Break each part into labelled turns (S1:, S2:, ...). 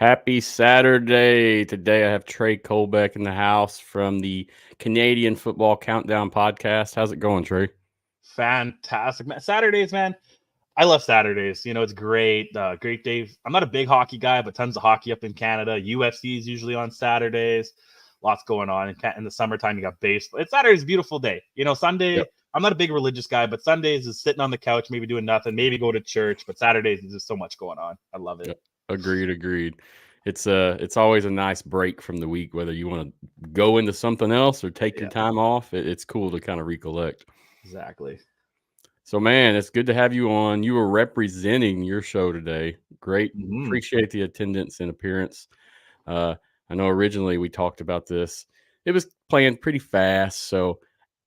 S1: Happy Saturday. Today I have Trey Colbeck in the house from the Canadian Football Countdown podcast. How's it going, Trey?
S2: Fantastic, man. Saturdays, man. I love Saturdays. It's great. Great day. I'm not a big hockey guy, but tons of hockey up in Canada. UFC is usually on Saturdays. Lots going on. In the summertime, you got baseball. Saturday's a beautiful day. Sunday, yep. I'm not a big religious guy, but Sundays is sitting on the couch, maybe doing nothing, maybe go to church. But Saturdays, there's just so much going on. I love it.
S1: Yep. Agreed. It's always a nice break from the week, whether you want to go into something else or take your time off. It's cool to kind of recollect.
S2: Exactly.
S1: So, man, it's good to have you on. You were representing your show today. Great.
S2: Mm-hmm.
S1: Appreciate the attendance and appearance. I know originally we talked about this. It was planned pretty fast, so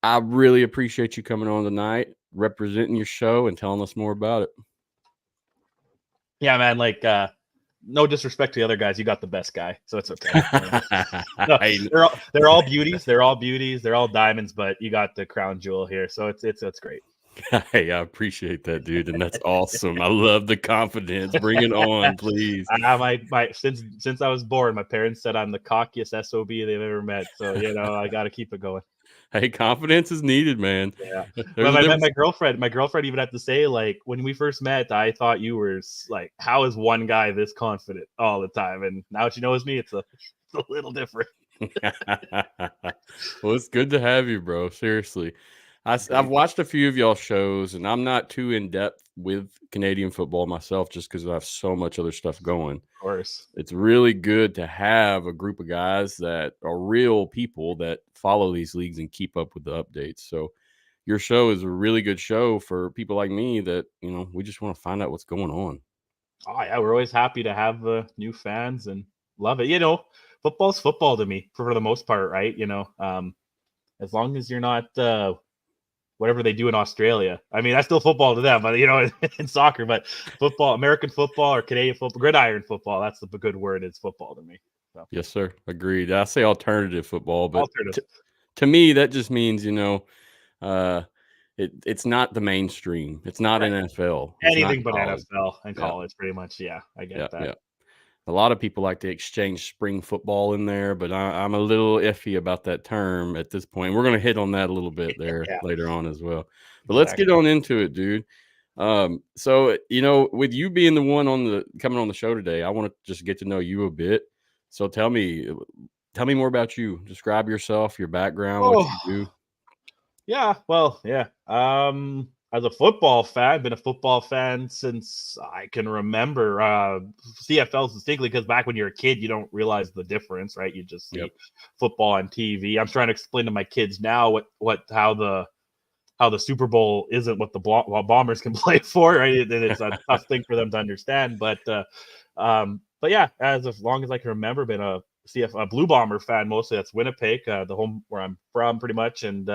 S1: I really appreciate you coming on tonight, representing your show and telling us more about it.
S2: Yeah, man, no disrespect to the other guys, you got the best guy, so it's okay. No, they're all beauties. They're all beauties. They're all diamonds, but you got the crown jewel here, so it's great.
S1: Hey, I appreciate that, dude, and that's awesome. I love the confidence. Bring it on, please.
S2: Since I was born, my parents said I'm the cockiest SOB they've ever met, so I got to keep it going.
S1: Hey, confidence is needed, man.
S2: Yeah. When I met my girlfriend even had to say, when we first met, I thought you were how is one guy this confident all the time? And now she knows me, it's a little different.
S1: Well, it's good to have you, bro. Seriously. I've watched a few of y'all shows, and I'm not too in depth with Canadian football myself just because I have so much other stuff going.
S2: Of course.
S1: It's really good to have a group of guys that are real people that follow these leagues and keep up with the updates. So your show is a really good show for people like me that, we just want to find out what's going on.
S2: Oh, yeah. We're always happy to have new fans and love it. Football's football to me for the most part, right? As long as you're not whatever they do in Australia. I mean, that's still football to them, but in soccer, but football, American football or Canadian football, gridiron football, that's the good word, is football to me. So.
S1: Yes, sir. Agreed. I say alternative football, but to me, that just means, it's not the mainstream. It's not NFL. It's
S2: anything but college. NFL and college, pretty much. Yeah, I get that.
S1: Yeah. A lot of people like to exchange spring football in there, but I'm a little iffy about that term at this point. We're going to hit on that a little bit there later on as well. But let's get on into it, dude. So, with you being the one coming on the show today, I want to just get to know you a bit. So tell me more about you. Describe yourself, your background, what you do.
S2: Yeah, well, yeah. As a football fan, been a football fan since I can remember. CFLs distinctly, because back when you're a kid, you don't realize the difference, right? You just see football on TV. I'm trying to explain to my kids now how the Super Bowl isn't what the Bombers can play for, right? And it's a tough thing for them to understand. But yeah, as long as I can remember, been a Blue Bomber fan mostly. That's Winnipeg, the home where I'm from, pretty much, and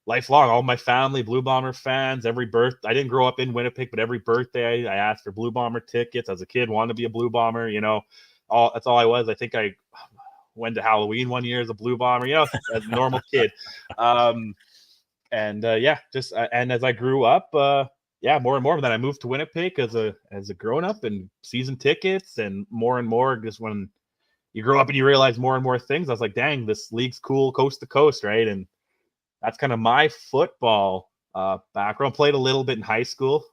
S2: lifelong, all my family Blue Bomber fans. I didn't grow up in Winnipeg, but every birthday I asked for Blue Bomber tickets. As a kid, wanted to be a Blue Bomber. That's all I was. I think I went to Halloween one year as a Blue Bomber. As a normal kid. And as I grew up, more and more. But then I moved to Winnipeg as a grown up, and season tickets, and more. Just when you grow up and you realize more and more things, I was like, dang, this league's cool, coast to coast, right? And that's kind of my football background. Played a little bit in high school.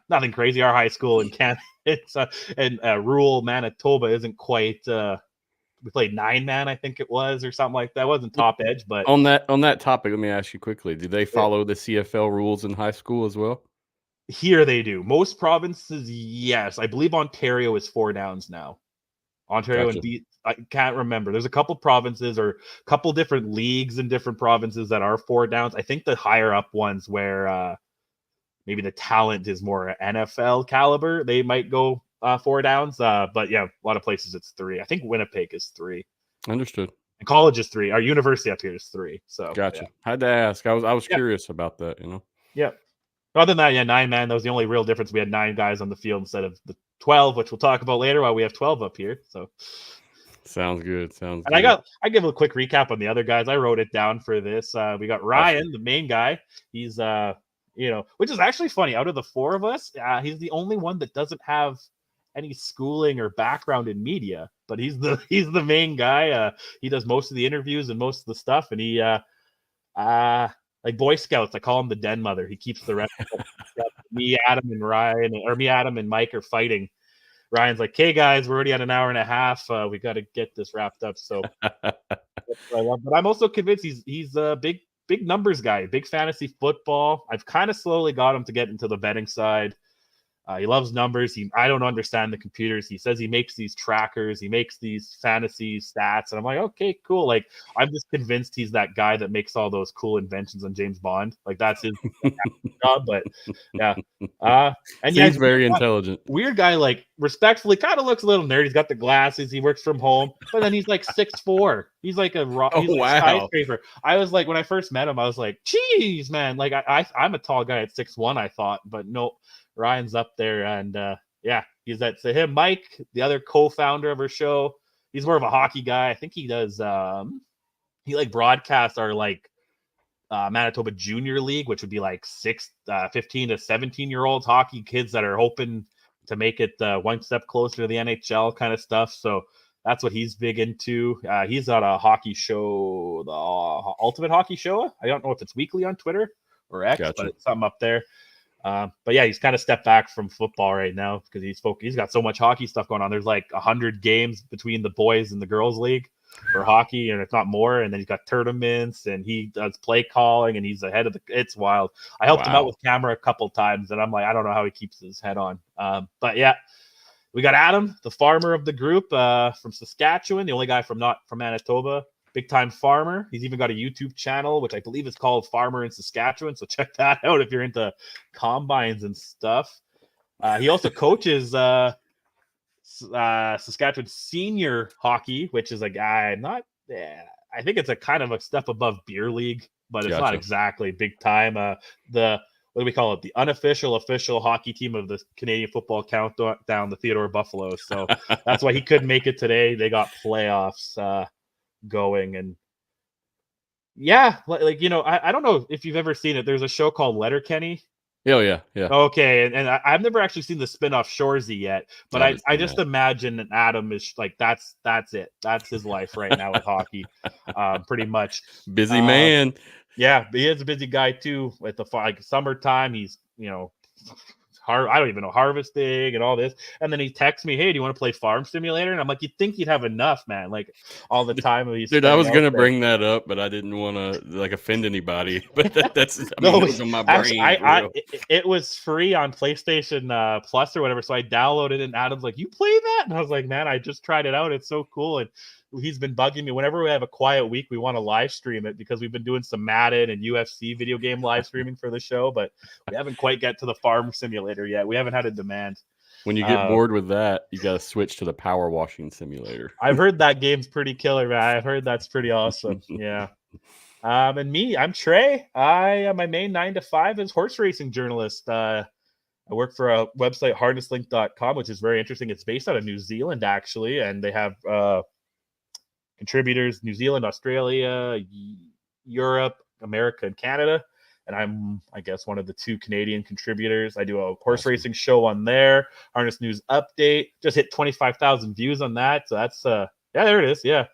S2: Nothing crazy. Our high school in Canada, it's in rural Manitoba, isn't quite. We played 9-man, I think it was, or something like that. It wasn't top edge, but
S1: on that topic, let me ask you quickly: do they follow the CFL rules in high school as well?
S2: Here they do. Most provinces, yes. I believe Ontario is 4 downs now. Ontario and I can't remember. There's a couple provinces or a couple different leagues in different provinces that are 4 downs. I think the higher up ones where maybe the talent is more NFL caliber, they might go 4 downs. But yeah, a lot of places it's 3. I think Winnipeg is 3.
S1: Understood.
S2: And college is 3. Our university up here is 3. So
S1: gotcha. Had to ask. I was curious about that.
S2: Yeah. Other than that, 9-man. That was the only real difference. We had 9 guys on the field instead of the 12, which we'll talk about later. While we have 12 up here. So
S1: sounds good.
S2: And I give a quick recap on the other guys. I wrote it down for this. We got Ryan, the main guy. He's which is actually funny. Out of the 4 of us, he's the only one that doesn't have any schooling or background in media, but he's the main guy. He does most of the interviews and most of the stuff, and he like Boy Scouts, I call him the den mother. He keeps the rest of me, Adam, and Ryan, or me, Adam, and Mike are fighting. Ryan's like, "Hey guys, we're already at an hour and a half. We got to get this wrapped up." So that's what I love. But I'm also convinced he's a big numbers guy, big fantasy football. I've kind of slowly got him to get into the betting side. He loves numbers. I don't understand the computers. He says he makes these trackers. He makes these fantasy stats. And I'm like, okay, cool. Like, I'm just convinced he's that guy that makes all those cool inventions on James Bond. Like, that's his job. But yeah. And
S1: Seems very intelligent.
S2: Weird guy, like, respectfully, kind of looks a little nerd. He's got the glasses. He works from home. But then he's like 6'4". He's like a skyscraper. I was like, when I first met him, I was like, geez, man. Like, I'm a tall guy at 6'1", I thought. But no. Ryan's up there, and he's that. So him, Mike, the other co-founder of our show, he's more of a hockey guy. I think he does. He like broadcasts our like Manitoba Junior League, which would be like 15 to 17-year-olds hockey kids that are hoping to make it one step closer to the NHL kind of stuff. So that's what he's big into. He's on a hockey show, the Ultimate Hockey Show. I don't know if it's weekly on Twitter or X, but it's something up there. But yeah, he's kind of stepped back from football right now because he's got so much hockey stuff going on. There's like 100 games between the boys and the girls league for hockey, and if not more. And then he's got tournaments, and he does play calling, and he's ahead of it's wild. I helped him out with camera a couple times, and I'm like, I don't know how he keeps his head on. But yeah, we got Adam, the farmer of the group, from Saskatchewan, the only guy from Manitoba. Big time farmer. He's even got a YouTube channel, which I believe is called Farmer in Saskatchewan. So check that out if you're into combines and stuff. He also coaches Saskatchewan senior hockey, which is a guy I think it's a kind of a step above beer league, but it's not exactly big time. What do we call it? The unofficial official hockey team of the Canadian Football Countdown, the Theodore Buffaloes. So that's why he couldn't make it today. They got playoffs going, and I don't know if you've ever seen it. There's a show called Letterkenny.
S1: Yeah.
S2: Okay, and I've never actually seen the spin-off Shoresy yet, but I just imagine that Adam is like that's it. That's his life right now with hockey, pretty much.
S1: Busy man.
S2: Yeah, he is a busy guy too. At the summertime, he's I don't even know, harvesting and all this. And then he texts me, "Hey, do you want to play Farm Simulator?" And I'm like, you'd think he'd have enough, man. Like all the time.
S1: Dude, I was going to bring that up, but I didn't want to like offend anybody. But that's it was on my brain.
S2: It was free on PlayStation Plus or whatever. So I downloaded it, and Adam's like, "You play that?" And I was like, "Man, I just tried it out. It's so cool." And he's been bugging me whenever we have a quiet week. We want to live stream it because we've been doing some Madden and UFC video game live streaming for the show, but we haven't quite get to the Farm Simulator yet. We haven't had a demand.
S1: When you get bored with that, you got to switch to the Power Washing Simulator.
S2: I've heard that game's pretty killer, man. I've heard that's pretty awesome. Yeah. And me, I'm Trey. My main 9 to 5 is horse racing journalist. I work for a website, harnesslink.com, which is very interesting. It's based out of New Zealand, actually, and they have contributors, New Zealand, Australia, Europe, America, and Canada. And I'm, I guess, one of the 2 Canadian contributors. I do a horse racing show on there. Harness News Update. Just hit 25,000 views on that. So that's, there it is. Yeah.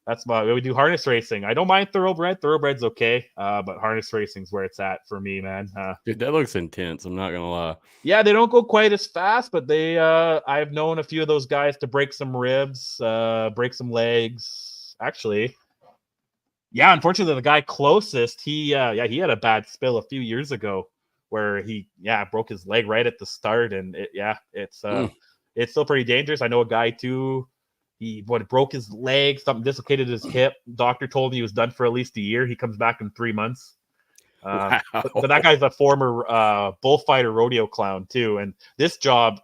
S2: That's we do harness racing. I don't mind thoroughbred. Thoroughbred's okay. But harness racing's where it's at for me, man.
S1: Dude, that looks intense. I'm not going to lie.
S2: Yeah, they don't go quite as fast, but I've known a few of those guys to break some ribs, break some legs. Actually, unfortunately, the guy closest, he had a bad spill a few years ago where he broke his leg right at the start, and it's still pretty dangerous. I know a guy too. He broke his leg, something dislocated his hip. Doctor told me he was done for at least a year. He comes back in 3 months. But that guy's a former bullfighter rodeo clown too, and this job,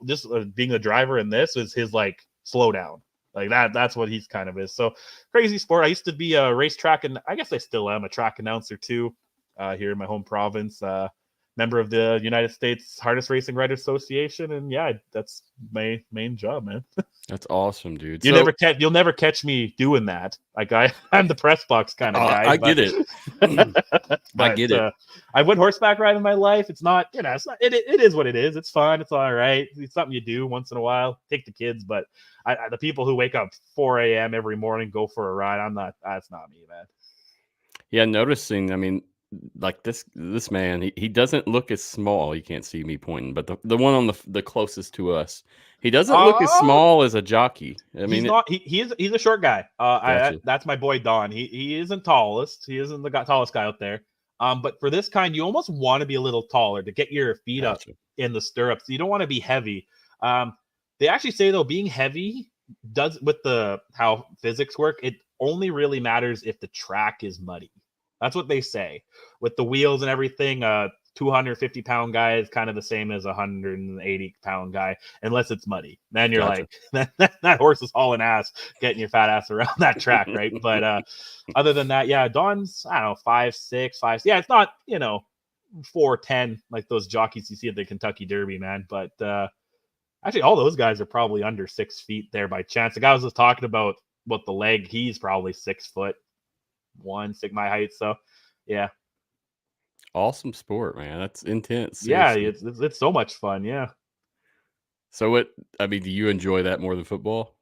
S2: being the driver in this, is his like slow down. Like that's what he's kind of is. So crazy sport. I used to be a racetrack, and I guess I still am a track announcer too, here in my home province. member of the United States Harness Racing Writers Association, and yeah, that's my main job, man.
S1: That's awesome, dude.
S2: You'll never catch me doing that. Like I'm the press box kind of guy.
S1: I get it. I get it.
S2: I went horseback riding in my life. It's not, it's not. It is what it is. It's fun. It's all right. It's something you do once in a while. Take the kids, but the people who wake up 4 a.m. every morning go for a ride. I'm not. That's not me, man.
S1: Yeah, noticing. I mean, like this man, he doesn't look as small. You can't see me pointing, but the one on the closest to us, he doesn't look as small as a jockey. I mean,
S2: he's a short guy.
S1: Gotcha.
S2: That's my boy Don. He isn't tallest. He isn't the tallest guy out there. But for this kind, you almost want to be a little taller to get your feet up in the stirrups. You don't want to be heavy. They actually say though, being heavy does with how physics work. It only really matters if the track is muddy. That's what they say. With the wheels and everything, 250-pound guy is kind of the same as a 180-pound guy, unless it's muddy. Then you're like, that horse is hauling ass, getting your fat ass around that track, right? But other than that, yeah, Don's, I don't know, 5'6", 5'6". Yeah, it's not, 4'10", like those jockeys you see at the Kentucky Derby, man. But actually, all those guys are probably under 6 feet there by chance. The guy I was just talking about the leg, he's probably 6'1", my height. So, yeah.
S1: Awesome sport, man. That's intense.
S2: Seriously. Yeah, it's so much fun. Yeah.
S1: So do you enjoy that more than football?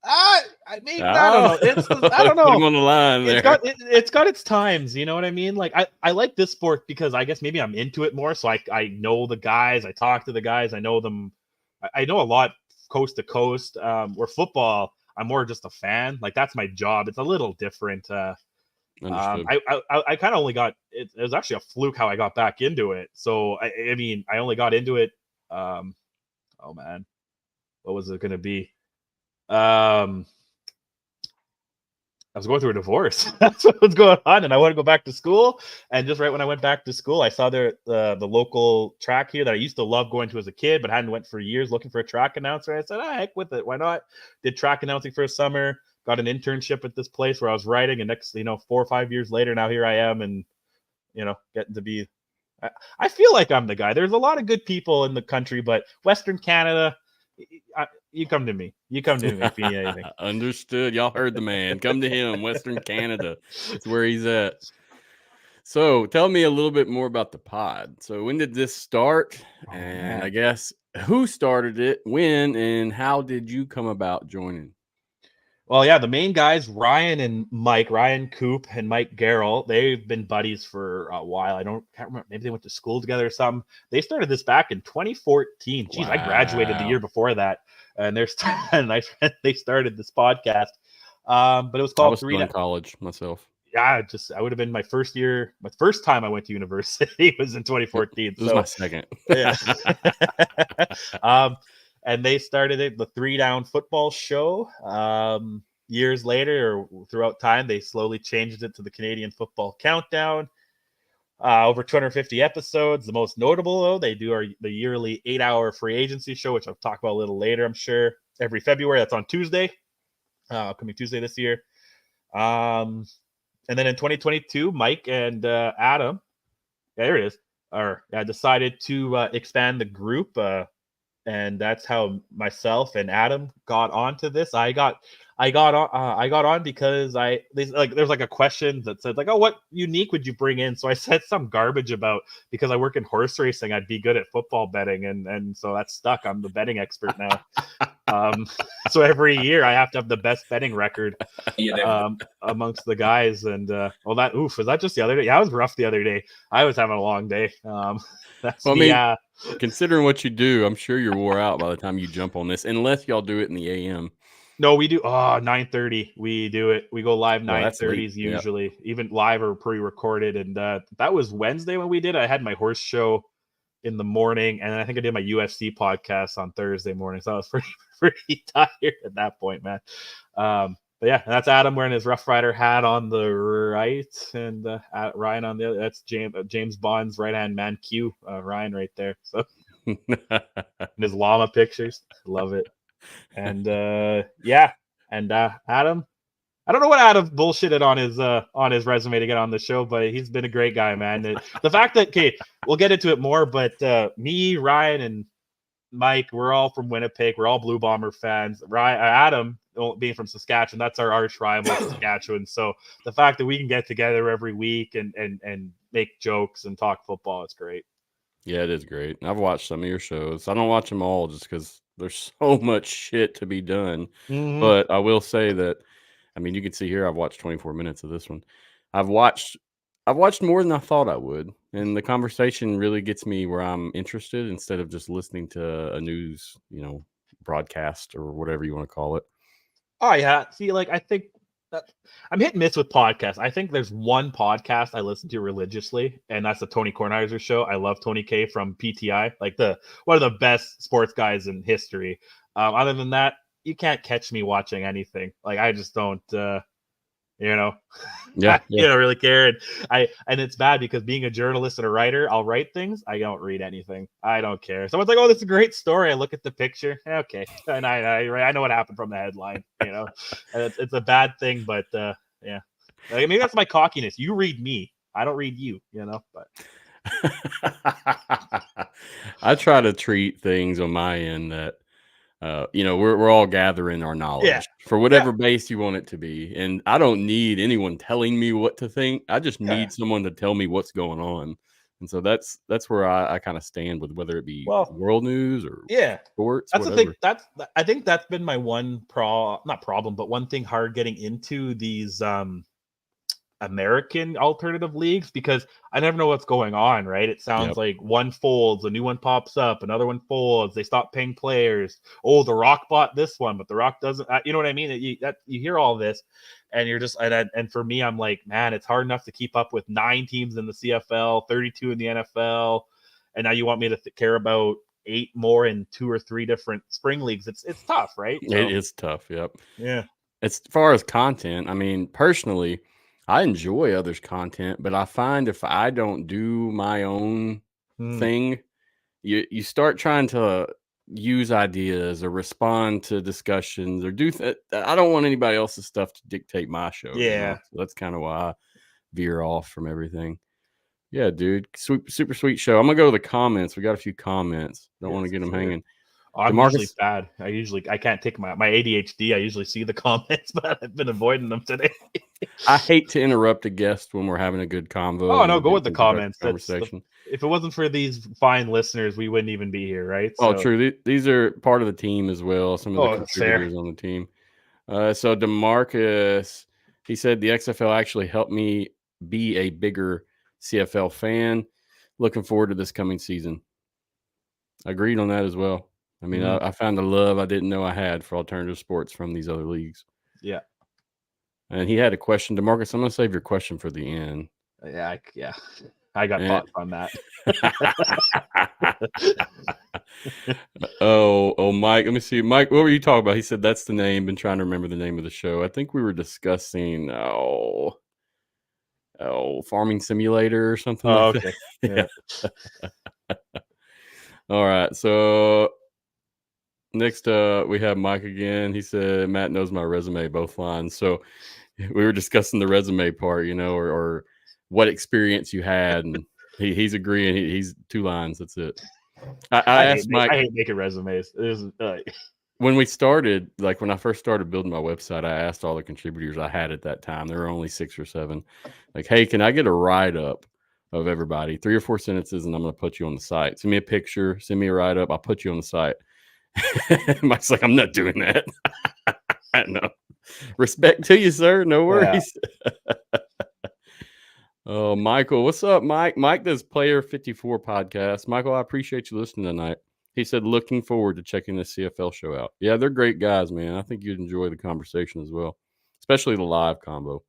S2: I don't know. I don't know.
S1: Put him on the line there.
S2: It's got its times. You know what I mean? Like I like this sport because I guess maybe I'm into it more. So I know the guys. I talk to the guys. I know them. I know a lot coast to coast. Where football, I'm more just a fan. Like that's my job. It's a little different. I kind of only got it was actually a fluke how I got back into it. So I mean I only got into it oh man, what was it gonna be? I was going through a divorce. That's what was going on, and I wanted to go back to school. And just right when I went back to school, I saw the local track here that I used to love going to as a kid, but hadn't went for years looking for a track announcer. I said, heck with it, why not? Did track announcing for a summer. Got an internship at this place where I was writing, and next, 4 or 5 years later, now here I am, and getting to be. I feel like I'm the guy. There's a lot of good people in the country, but Western Canada, you come to me. You come to me if you need anything.
S1: Understood. Y'all heard the man. Come to him. Western Canada. That's where he's at. So tell me a little bit more about the pod. So when did this start? And I guess who started it, when, and how did you come about joining?
S2: Well, yeah, the main guys, Ryan and Mike, Ryan Coop and Mike Garrell, they've been buddies for a while. Can't remember, maybe they went to school together or something. They started this back in 2014. Jeez, wow. I graduated the year before that, and they started this podcast. But it was called. I
S1: was still in college myself.
S2: Yeah, I would have been my first year. My first time I went to university was in 2014.
S1: This was my second.
S2: Yeah. And they started it, the 3 Down Football Show. Years later, or throughout time, they slowly changed it to the Canadian Football Countdown. Over 250 episodes. The most notable, though, they do the yearly 8-hour free agency show, which I'll talk about a little later, I'm sure. Every February, that's on Tuesday. Coming Tuesday this year. And then in 2022, Mike and Adam, there it is, decided to expand the group. And that's how myself and Adam got onto this. I got on because there's like a question that said like, oh, what unique would you bring in? So I said some garbage about because I work in horse racing, I'd be good at football betting, and so that's stuck. I'm the betting expert now. So every year I have to have the best betting record amongst the guys. And was that just the other day? Yeah, I was rough the other day. I was having a long day.
S1: Considering what you do, I'm sure you're wore out by the time you jump on this, unless y'all do it in the AM.
S2: No, we do. 9:30. We do it. We go live 9:30s usually, yep. Even live or pre-recorded. And that was Wednesday when we did it. I had my horse show in the morning, and I think I did my UFC podcast on Thursday morning. So I was pretty tired at that point, man. But yeah, that's Adam wearing his Rough Rider hat on the right, and Ryan on the other. That's James Bond's right-hand man, Q. Ryan right there. So and his llama pictures, love it. And Adam, I don't know what Adam bullshitted on his resume to get on the show, but he's been a great guy, man. The fact that we'll get into it more, but me, Ryan, and Mike, we're all from Winnipeg. We're all Blue Bomber fans. Adam, being from Saskatchewan, that's our arch rival, Saskatchewan. So the fact that we can get together every week and make jokes and talk football, it's great.
S1: Yeah, it is great. I've watched some of your shows. I don't watch them all just because there's so much shit to be done.
S2: Mm-hmm.
S1: But I will say that, I mean, you can see here I've watched 24 minutes of this one. I've watched more than I thought I would, and the conversation really gets me where I'm interested instead of just listening to a news, broadcast or whatever you want to call it.
S2: Oh yeah, see, like I think I'm hit and miss with podcasts. I think there's one podcast I listen to religiously, and that's the Tony Kornheiser show. I love Tony K from PTI, like one of the best sports guys in history. Other than that, you can't catch me watching anything. Like I just don't.
S1: Yeah.
S2: You don't really care. And it's bad because being a journalist and a writer, I'll write things. I don't read anything. I don't care. Someone's like, "Oh, this is a great story." I look at the picture. Okay, and I know what happened from the headline. And it's a bad thing, but yeah, maybe that's my cockiness. You read me. I don't read you. But
S1: I try to treat things on my end that. We're all gathering our knowledge for whatever base you want it to be. And I don't need anyone telling me what to think. I just need someone to tell me what's going on. And so that's where I kind of stand with whether it be world news or sports.
S2: That's
S1: whatever.
S2: the thing. I think that's been my one not problem, but one thing hard getting into these American alternative leagues, because I never know what's going on, right? It sounds like one folds, a new one pops up, another one folds, they stop paying players. Oh, The Rock bought this one, but The Rock doesn't. You know what I mean? You hear all this, and you're just and for me, I'm like, man, it's hard enough to keep up with 9 teams in the CFL, 32 in the NFL, and now you want me to care about 8 more in 2 or 3 different spring leagues. It's tough, right?
S1: So, it is tough. Yep.
S2: Yeah.
S1: As far as content, I mean, personally, I enjoy others' content, but I find if I don't do my own thing, you start trying to use ideas or respond to discussions or do I don't want anybody else's stuff to dictate my show.
S2: Yeah.
S1: So that's kind of why I veer off from everything. Yeah, dude. Super sweet show. I'm going to go to the comments. We got a few comments. Don't want to get them hanging.
S2: I'm usually bad. I can't take my ADHD. I usually see the comments, but I've been avoiding them today.
S1: I hate to interrupt a guest when we're having a good convo.
S2: Oh no, go with the comments. Conversation. If it wasn't for these fine listeners, we wouldn't even be here, right?
S1: Oh, true. These are part of the team as well. Some of the contributors on the team. So DeMarcus, he said the XFL actually helped me be a bigger CFL fan. Looking forward to this coming season. Agreed on that as well. I mean, I found a love I didn't know I had for alternative sports from these other leagues.
S2: Yeah.
S1: And he had a question. DeMarcus, I'm going to save your question for the end.
S2: Yeah. I got thoughts on that.
S1: Oh, Mike. Let me see. Mike, what were you talking about? He said that's the name. Been trying to remember the name of the show. I think we were discussing Farming Simulator or something.
S2: Oh, like okay.
S1: Yeah. All right. So next we have Mike again. He said Matt knows my resume, both lines. So we were discussing the resume part, or what experience you had, and he's agreeing. He's 2 lines. That's it. I asked Mike.
S2: I hate making resumes.
S1: When we started, like when I first started building my website, I asked all the contributors I had at that time. There were only 6 or 7. Like, hey, can I get a write-up of everybody, 3 or 4 sentences, and I'm going to put you on the site. Send me a picture, send me a write-up. I'll put you on the site. Mike's like, I'm not doing that. No. Respect to you, sir. No worries. Yeah. Oh, Michael, what's up, Mike? Mike does Player 54 podcast. Michael, I appreciate you listening tonight. He said, looking forward to checking this CFL show out. Yeah, they're great guys, man. I think you'd enjoy the conversation as well, especially the live combo.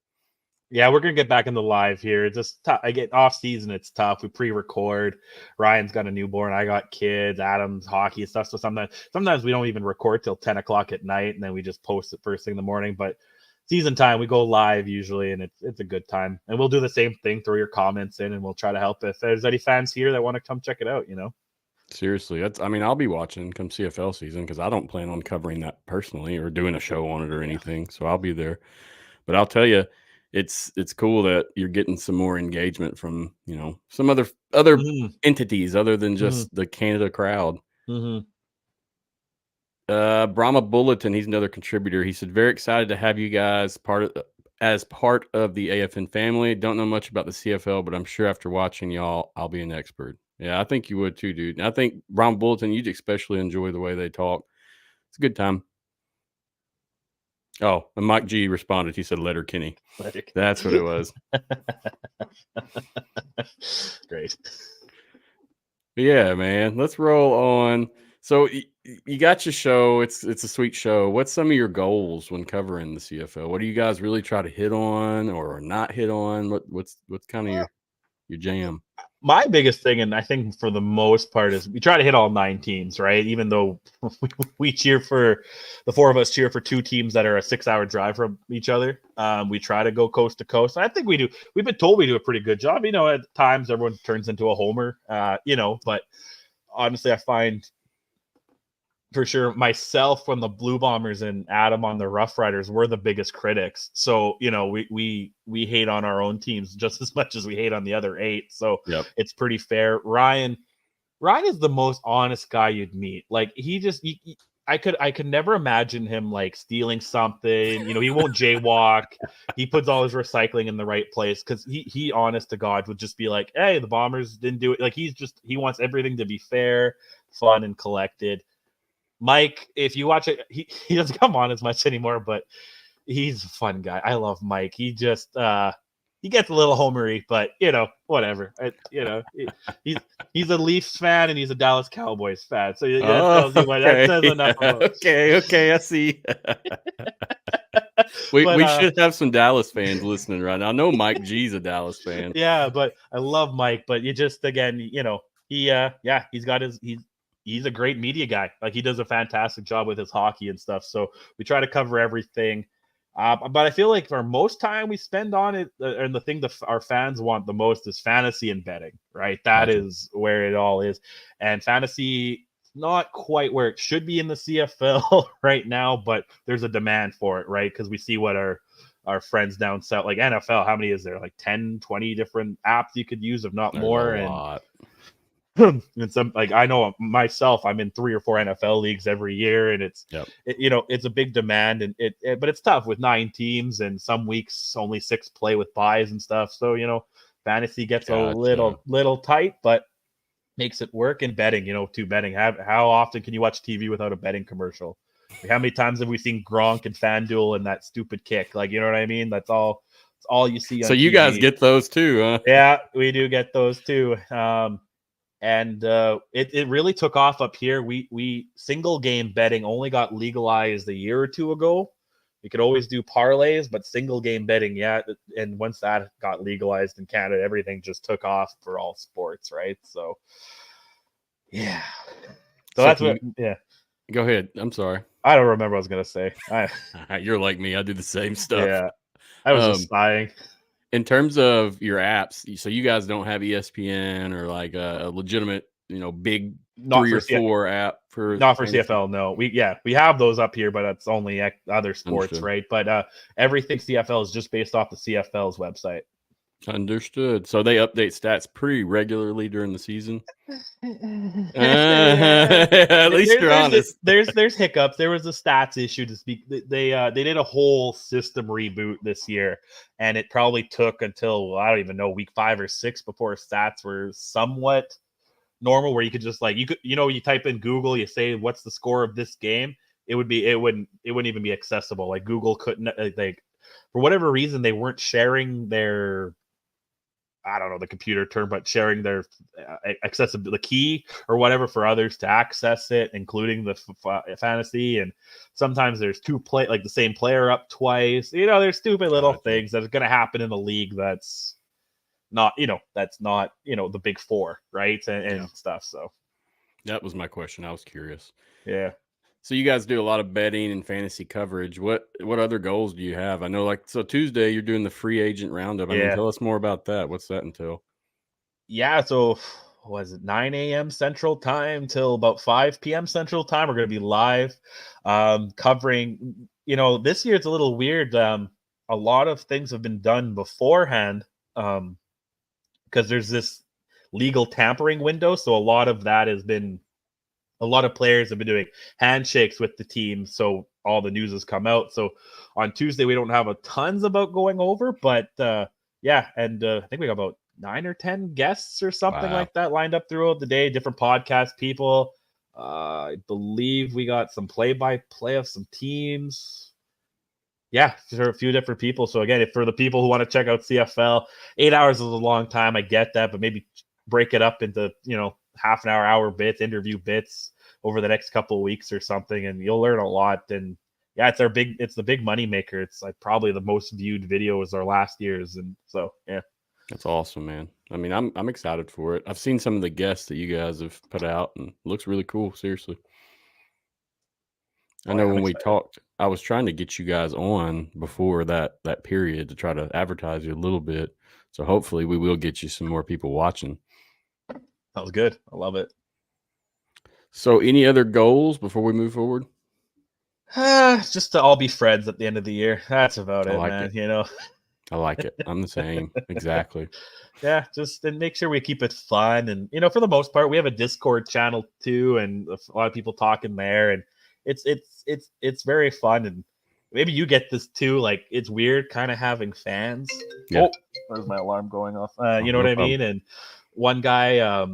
S2: Yeah, we're going to get back in the live here. It's just tough. I get off season. It's tough. We pre-record. Ryan's got a newborn. I got kids. Adam's hockey and stuff. So sometimes we don't even record till 10 o'clock at night, and then we just post it first thing in the morning. But season time, we go live usually, and it's a good time. And we'll do the same thing. Throw your comments in, and we'll try to help if there's any fans here that want to come check it out,
S1: Seriously, I'll be watching come CFL season because I don't plan on covering that personally or doing a show on it or anything. So I'll be there. But I'll tell you, it's cool that you're getting some more engagement from, some other entities other than just the Canada crowd. Brahma Bulletin, he's another contributor. He said, very excited to have you guys as part of the AFN family. Don't know much about the CFL, but I'm sure after watching y'all, I'll be an expert. Yeah, I think you would too, dude. And I think Brahma Bulletin, you'd especially enjoy the way they talk. It's a good time. Oh, and Mike G responded. He said, Letterkenny. That's what it was.
S2: Great.
S1: Yeah, man. Let's roll on. So you got your show. It's a sweet show. What's some of your goals when covering the CFL? What do you guys really try to hit on or not hit on? What's kind of your jam?
S2: My biggest thing, and I think for the most part, is we try to hit all 9 teams, right? Even though we cheer for, the 4 of us cheer for 2 teams that are a 6-hour drive from each other. We try to go coast to coast. I think we do. We've been told we do a pretty good job. At times everyone turns into a homer, but honestly, I find for sure myself from the Blue Bombers and Adam on the Rough Riders, we're the biggest critics. So, we hate on our own teams just as much as we hate on the other 8. So It's pretty fair. Ryan is the most honest guy you'd meet. Like I could never imagine him like stealing something. He won't jaywalk. He puts all his recycling in the right place because he honest to God would just be like, hey, the Bombers didn't do it. Like he wants everything to be fair, fun, and collected. Mike, if you watch it, he doesn't come on as much anymore, but he's a fun guy. I love Mike. He just he gets a little homery, but whatever. He's a Leafs fan and he's a Dallas Cowboys fan. So that tells you what that says enough about.
S1: Okay, I see. we should have some Dallas fans listening right now. I know Mike G's a Dallas fan.
S2: Yeah, but I love Mike. But you just again, he's a great media guy. Like he does a fantastic job with his hockey and stuff. So we try to cover everything. But I feel like for most time we spend on it, and the thing that our fans want the most is fantasy and betting, right? That is where it all is. And fantasy, not quite where it should be in the CFL right now, but there's a demand for it, right? Because we see what our friends down south, like NFL, how many is there? Like 10, 20 different apps you could use, if not more.
S1: A lot.
S2: And some, like I know myself, I'm in 3 or 4 NFL leagues every year, and it's it's a big demand, and but it's tough with 9 teams, and some weeks only 6 play with buys and stuff. So fantasy gets a little tight, but makes it work. In betting, betting. How often can you watch TV without a betting commercial? Like, how many times have we seen Gronk and FanDuel and that stupid kick? Like, you know what I mean? That's all you see.
S1: So you guys get those too, huh?
S2: Yeah, we do get those too. And it really took off up here. We single game betting only got legalized a year or 2 ago. We could always do parlays, but single game betting, and once that got legalized in Canada, everything just took off for all sports, right? So yeah. So that's what
S1: Go ahead. I'm sorry.
S2: I don't remember what I was gonna say.
S1: You're like me. I do the same stuff.
S2: Yeah. I was just spying.
S1: In terms of your apps, so you guys don't have ESPN or like a legitimate, big 3 or 4 app for
S2: not for CFL. No, we have those up here, but that's only other sports, Understood. Right? But everything CFL is just based off the CFL's website.
S1: Understood. So they update stats pretty regularly during the season.
S2: At least you're honest. There's hiccups. There was a stats issue to speak. They did a whole system reboot this year, and it probably took until I don't even know week 5 or 6 before stats were somewhat normal, where you could just you type in Google, you say what's the score of this game, it wouldn't even be accessible. Like Google couldn't for whatever reason they weren't sharing their, I don't know the computer term, but sharing their accessibility, the key or whatever for others to access it, including the fantasy. And sometimes there's the same player up twice. There's stupid little things that are going to happen in the league. That's not the big 4, right? And stuff. So
S1: that was my question. I was curious.
S2: Yeah.
S1: So you guys do a lot of betting and fantasy coverage. What other goals do you have? I know, so Tuesday you're doing the free agent roundup. I mean, tell us more about that. What's that entail?
S2: Yeah, so was it 9 a.m. Central Time till about 5 p.m. Central Time? We're going to be live covering. This year it's a little weird. a lot of things have been done beforehand, because there's this legal tampering window. So a lot of that has been, a lot of players have been doing handshakes with the team, so all the news has come out. So on Tuesday we don't have a tons about going over, but yeah, and I think we got about 9 or 10 guests or something like that lined up throughout the day, different podcast people. I believe we got some play-by-play of some teams. Yeah, for a few different people. So again, if for the people who want to check out CFL, 8 hours is a long time. I get that, but maybe break it up into, half an hour bits, interview bits over the next couple of weeks or something, and you'll learn a lot. And yeah, it's the big money maker. It's like probably the most viewed video is our last year's, and so yeah.
S1: That's awesome, man. I mean, I'm excited for it. I've seen some of the guests that you guys have put out, and it looks really cool. Seriously. I know when we talked, I was trying to get you guys on before that period to try to advertise you a little bit. So hopefully we will get you some more people watching.
S2: That was good. I love it.
S1: So any other goals before we move forward?
S2: Just to all be friends at the end of the year. That's about it, man.
S1: I like it. I'm the same. Exactly.
S2: Yeah, just and make sure we keep it fun. And for the most part, we have a Discord channel too, and a lot of people talking there, and it's very fun. And maybe you get this too. Like, it's weird kind of having fans.
S1: Yeah.
S2: Oh, there's my alarm going off. You know what I mean? And one guy,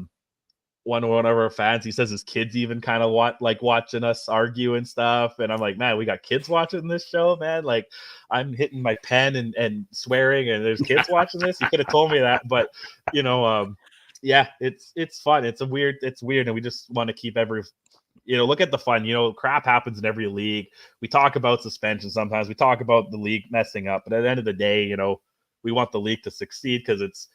S2: one of our fans, he says his kids even kind of watching us argue and stuff. And I'm like, man, we got kids watching this show, man. Like, I'm hitting my pen and swearing, and there's kids watching this. You could have told me that, but yeah, it's fun. It's weird, and we just want to keep look at the fun. Crap happens in every league. We talk about suspension sometimes. We talk about the league messing up, but at the end of the day, we want the league to succeed, because it's,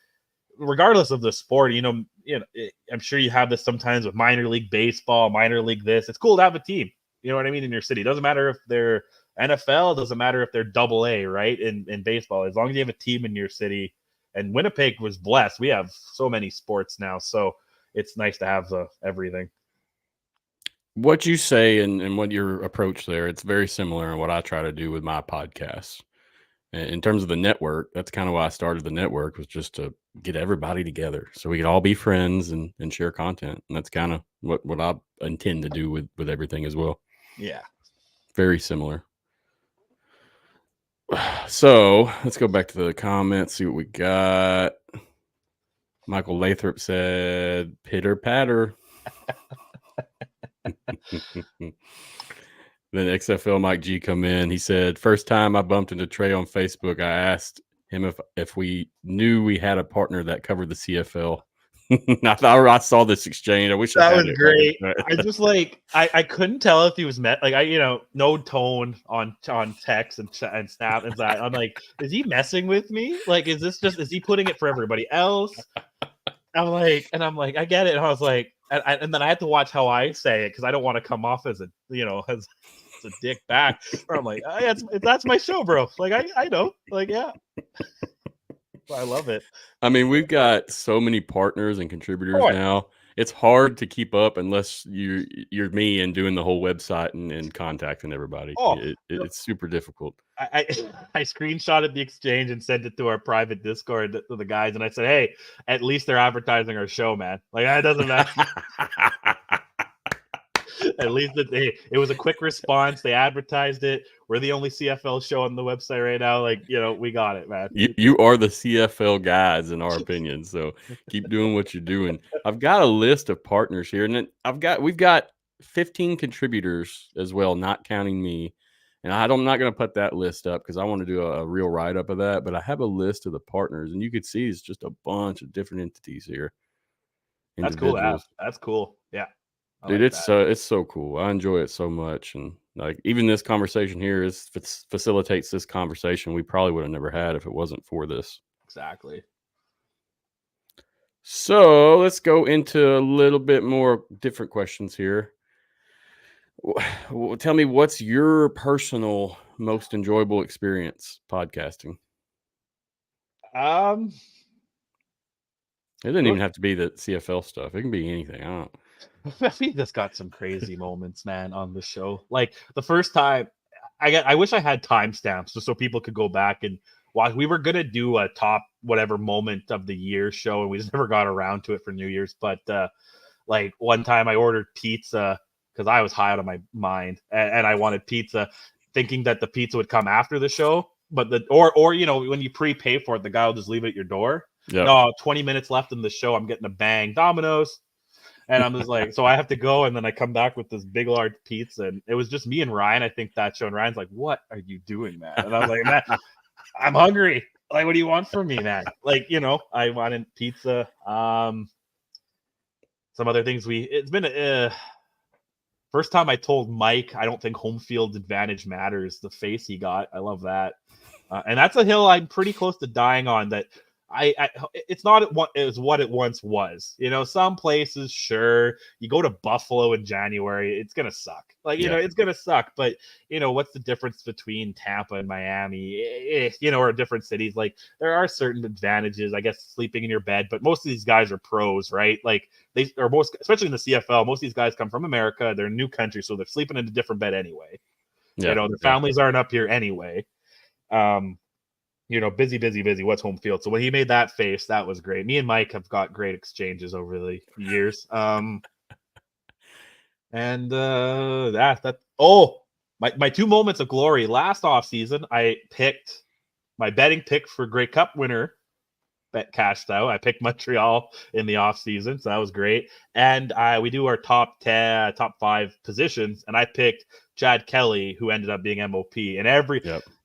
S2: regardless of the sport, I'm sure you have this sometimes with minor league baseball, minor league this. It's cool to have a team, you know what I mean, in your city. It doesn't matter if they're NFL, doesn't matter if they're AA, right? In baseball, as long as you have a team in your city. And Winnipeg was blessed. We have so many sports now, so it's nice to have everything.
S1: What you say and what your approach there, it's very similar in what I try to do with my podcast. In terms of the network, that's kind of why I started the network, was just to get everybody together so we could all be friends and share content. And that's kind of what I intend to do with everything as well.
S2: Yeah.
S1: Very similar. So let's go back to the comments, see what we got. Michael Lathrop said, pitter patter. Then XFL Mike G come in. He said, first time I bumped into Trey on Facebook, I asked him if we knew we had a partner that covered the CFL. I thought I saw this exchange. I wish
S2: that was great. I just I couldn't tell if he was no tone on text and snap and that. I'm like, is he messing with me? Like, is he putting it for everybody else? I'm like, I get it. And I was like, and then I had to watch how I say it, because I don't want to come off as a dick back. Or I'm like, oh, yeah, that's my show, bro. Like, I know. Like, yeah. I love it.
S1: I mean, we've got so many partners and contributors now. It's hard to keep up unless you're me and doing the whole website and contacting everybody. It's super difficult.
S2: I screenshotted the exchange and sent it to our private Discord to the guys, and I said, hey, at least they're advertising our show, man. Like, that doesn't matter. At least it was a quick response. They advertised it. We're the only CFL show on the website right now. Like, we got it, man.
S1: You are the CFL guys, in our opinion. So keep doing what you're doing. I've got a list of partners here, and then we've got 15 contributors as well, not counting me. And I'm not going to put that list up because I want to do a real write-up of that. But I have a list of the partners, and you could see it's just a bunch of different entities here.
S2: That's cool. That's cool. Yeah.
S1: Dude, it's so cool. I enjoy it so much. And like, even this conversation here facilitates this conversation we probably would have never had if it wasn't for this.
S2: Exactly.
S1: So let's go into a little bit more different questions here. Tell me, what's your personal most enjoyable experience podcasting?
S2: It
S1: doesn't even have to be the CFL stuff. It can be anything.
S2: I think that's got some crazy moments, man, on the show. Like, the first time, I wish I had timestamps so people could go back and watch. We were gonna do a top whatever moment of the year show, and we just never got around to it for New Year's. But like one time I ordered pizza because I was high out of my mind, and I wanted pizza, thinking that the pizza would come after the show. But or you know, when you prepay for it, the guy will just leave it at your door.
S1: Yep.
S2: No, 20 minutes left in the show. I'm getting a bang Domino's. And I'm just like, so I have to go, and then I come back with this big, large pizza, and it was just me and Ryan. I think that show, and Ryan's like, "What are you doing, man?" And I was like, "Man, I'm hungry. Like, what do you want from me, man?" Like, you know, I wanted pizza. Some other things. It's been a first time I told Mike I don't think home field advantage matters. The face he got, I love that, and that's a hill I'm pretty close to dying on. That. It's not what it once was. You know, some places, sure, you go to Buffalo in January, it's gonna suck. Like, you know, it's gonna suck. But you know, what's the difference between Tampa and Miami? You know, or different cities. Like, there are certain advantages, I guess, sleeping in your bed. But most of these guys are pros, right? Like, they are most, especially in the CFL. Most of these guys come from America. They're a new country, so they're sleeping in a different bed anyway. You know, their families aren't up here anyway. You know, busy. What's home field? So when he made that face, that was great. Me and Mike have got great exchanges over the years. My 2 moments of glory last offseason, I picked my betting pick for Grey Cup winner. Bet cashed out. I picked Montreal in the offseason, so that was great. And we do our top 5 positions, and I picked Chad Kelly, who ended up being MOP. And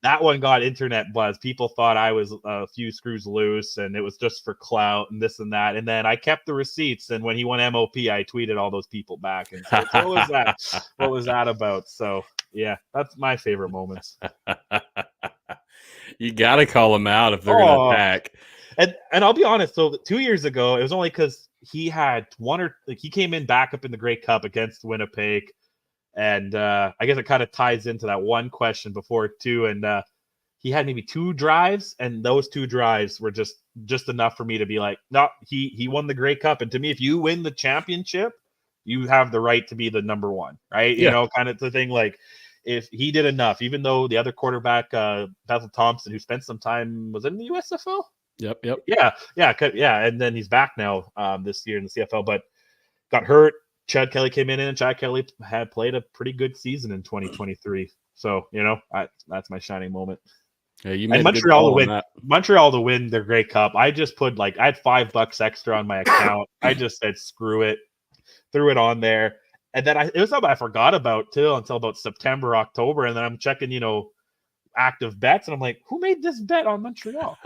S2: that one got internet buzz. People thought I was a few screws loose, and it was just for clout and this and that. And then I kept the receipts, and when he won MOP, I tweeted all those people back and said, "What was that? What was that about?" So yeah, that's my favorite moments.
S1: You got to call them out if they're going to attack.
S2: And I'll be honest. So 2 years ago, it was only because he had he came in back up in the Grey Cup against Winnipeg, and I guess it kind of ties into that one question before too. And he had maybe 2 drives, and those 2 drives were just enough for me to be like, no, he won the Grey Cup. And to me, if you win the championship, you have the right to be the number 1, right? You know, kind of the thing. Like, if he did enough, even though the other quarterback, Bethel Thompson, who spent some time, was in the USFL.
S1: Yep.
S2: Yeah. And then he's back now this year in the CFL, but got hurt. Chad Kelly came in, and Chad Kelly had played a pretty good season in 2023. So, you know, that's my shining moment.
S1: Yeah, you made
S2: Montreal to win their Grey Cup. I just put I had $5 extra on my account. I just said screw it, threw it on there, and then it was something I forgot about too until about September, October, and then I'm checking, you know, active bets, and I'm like, who made this bet on Montreal?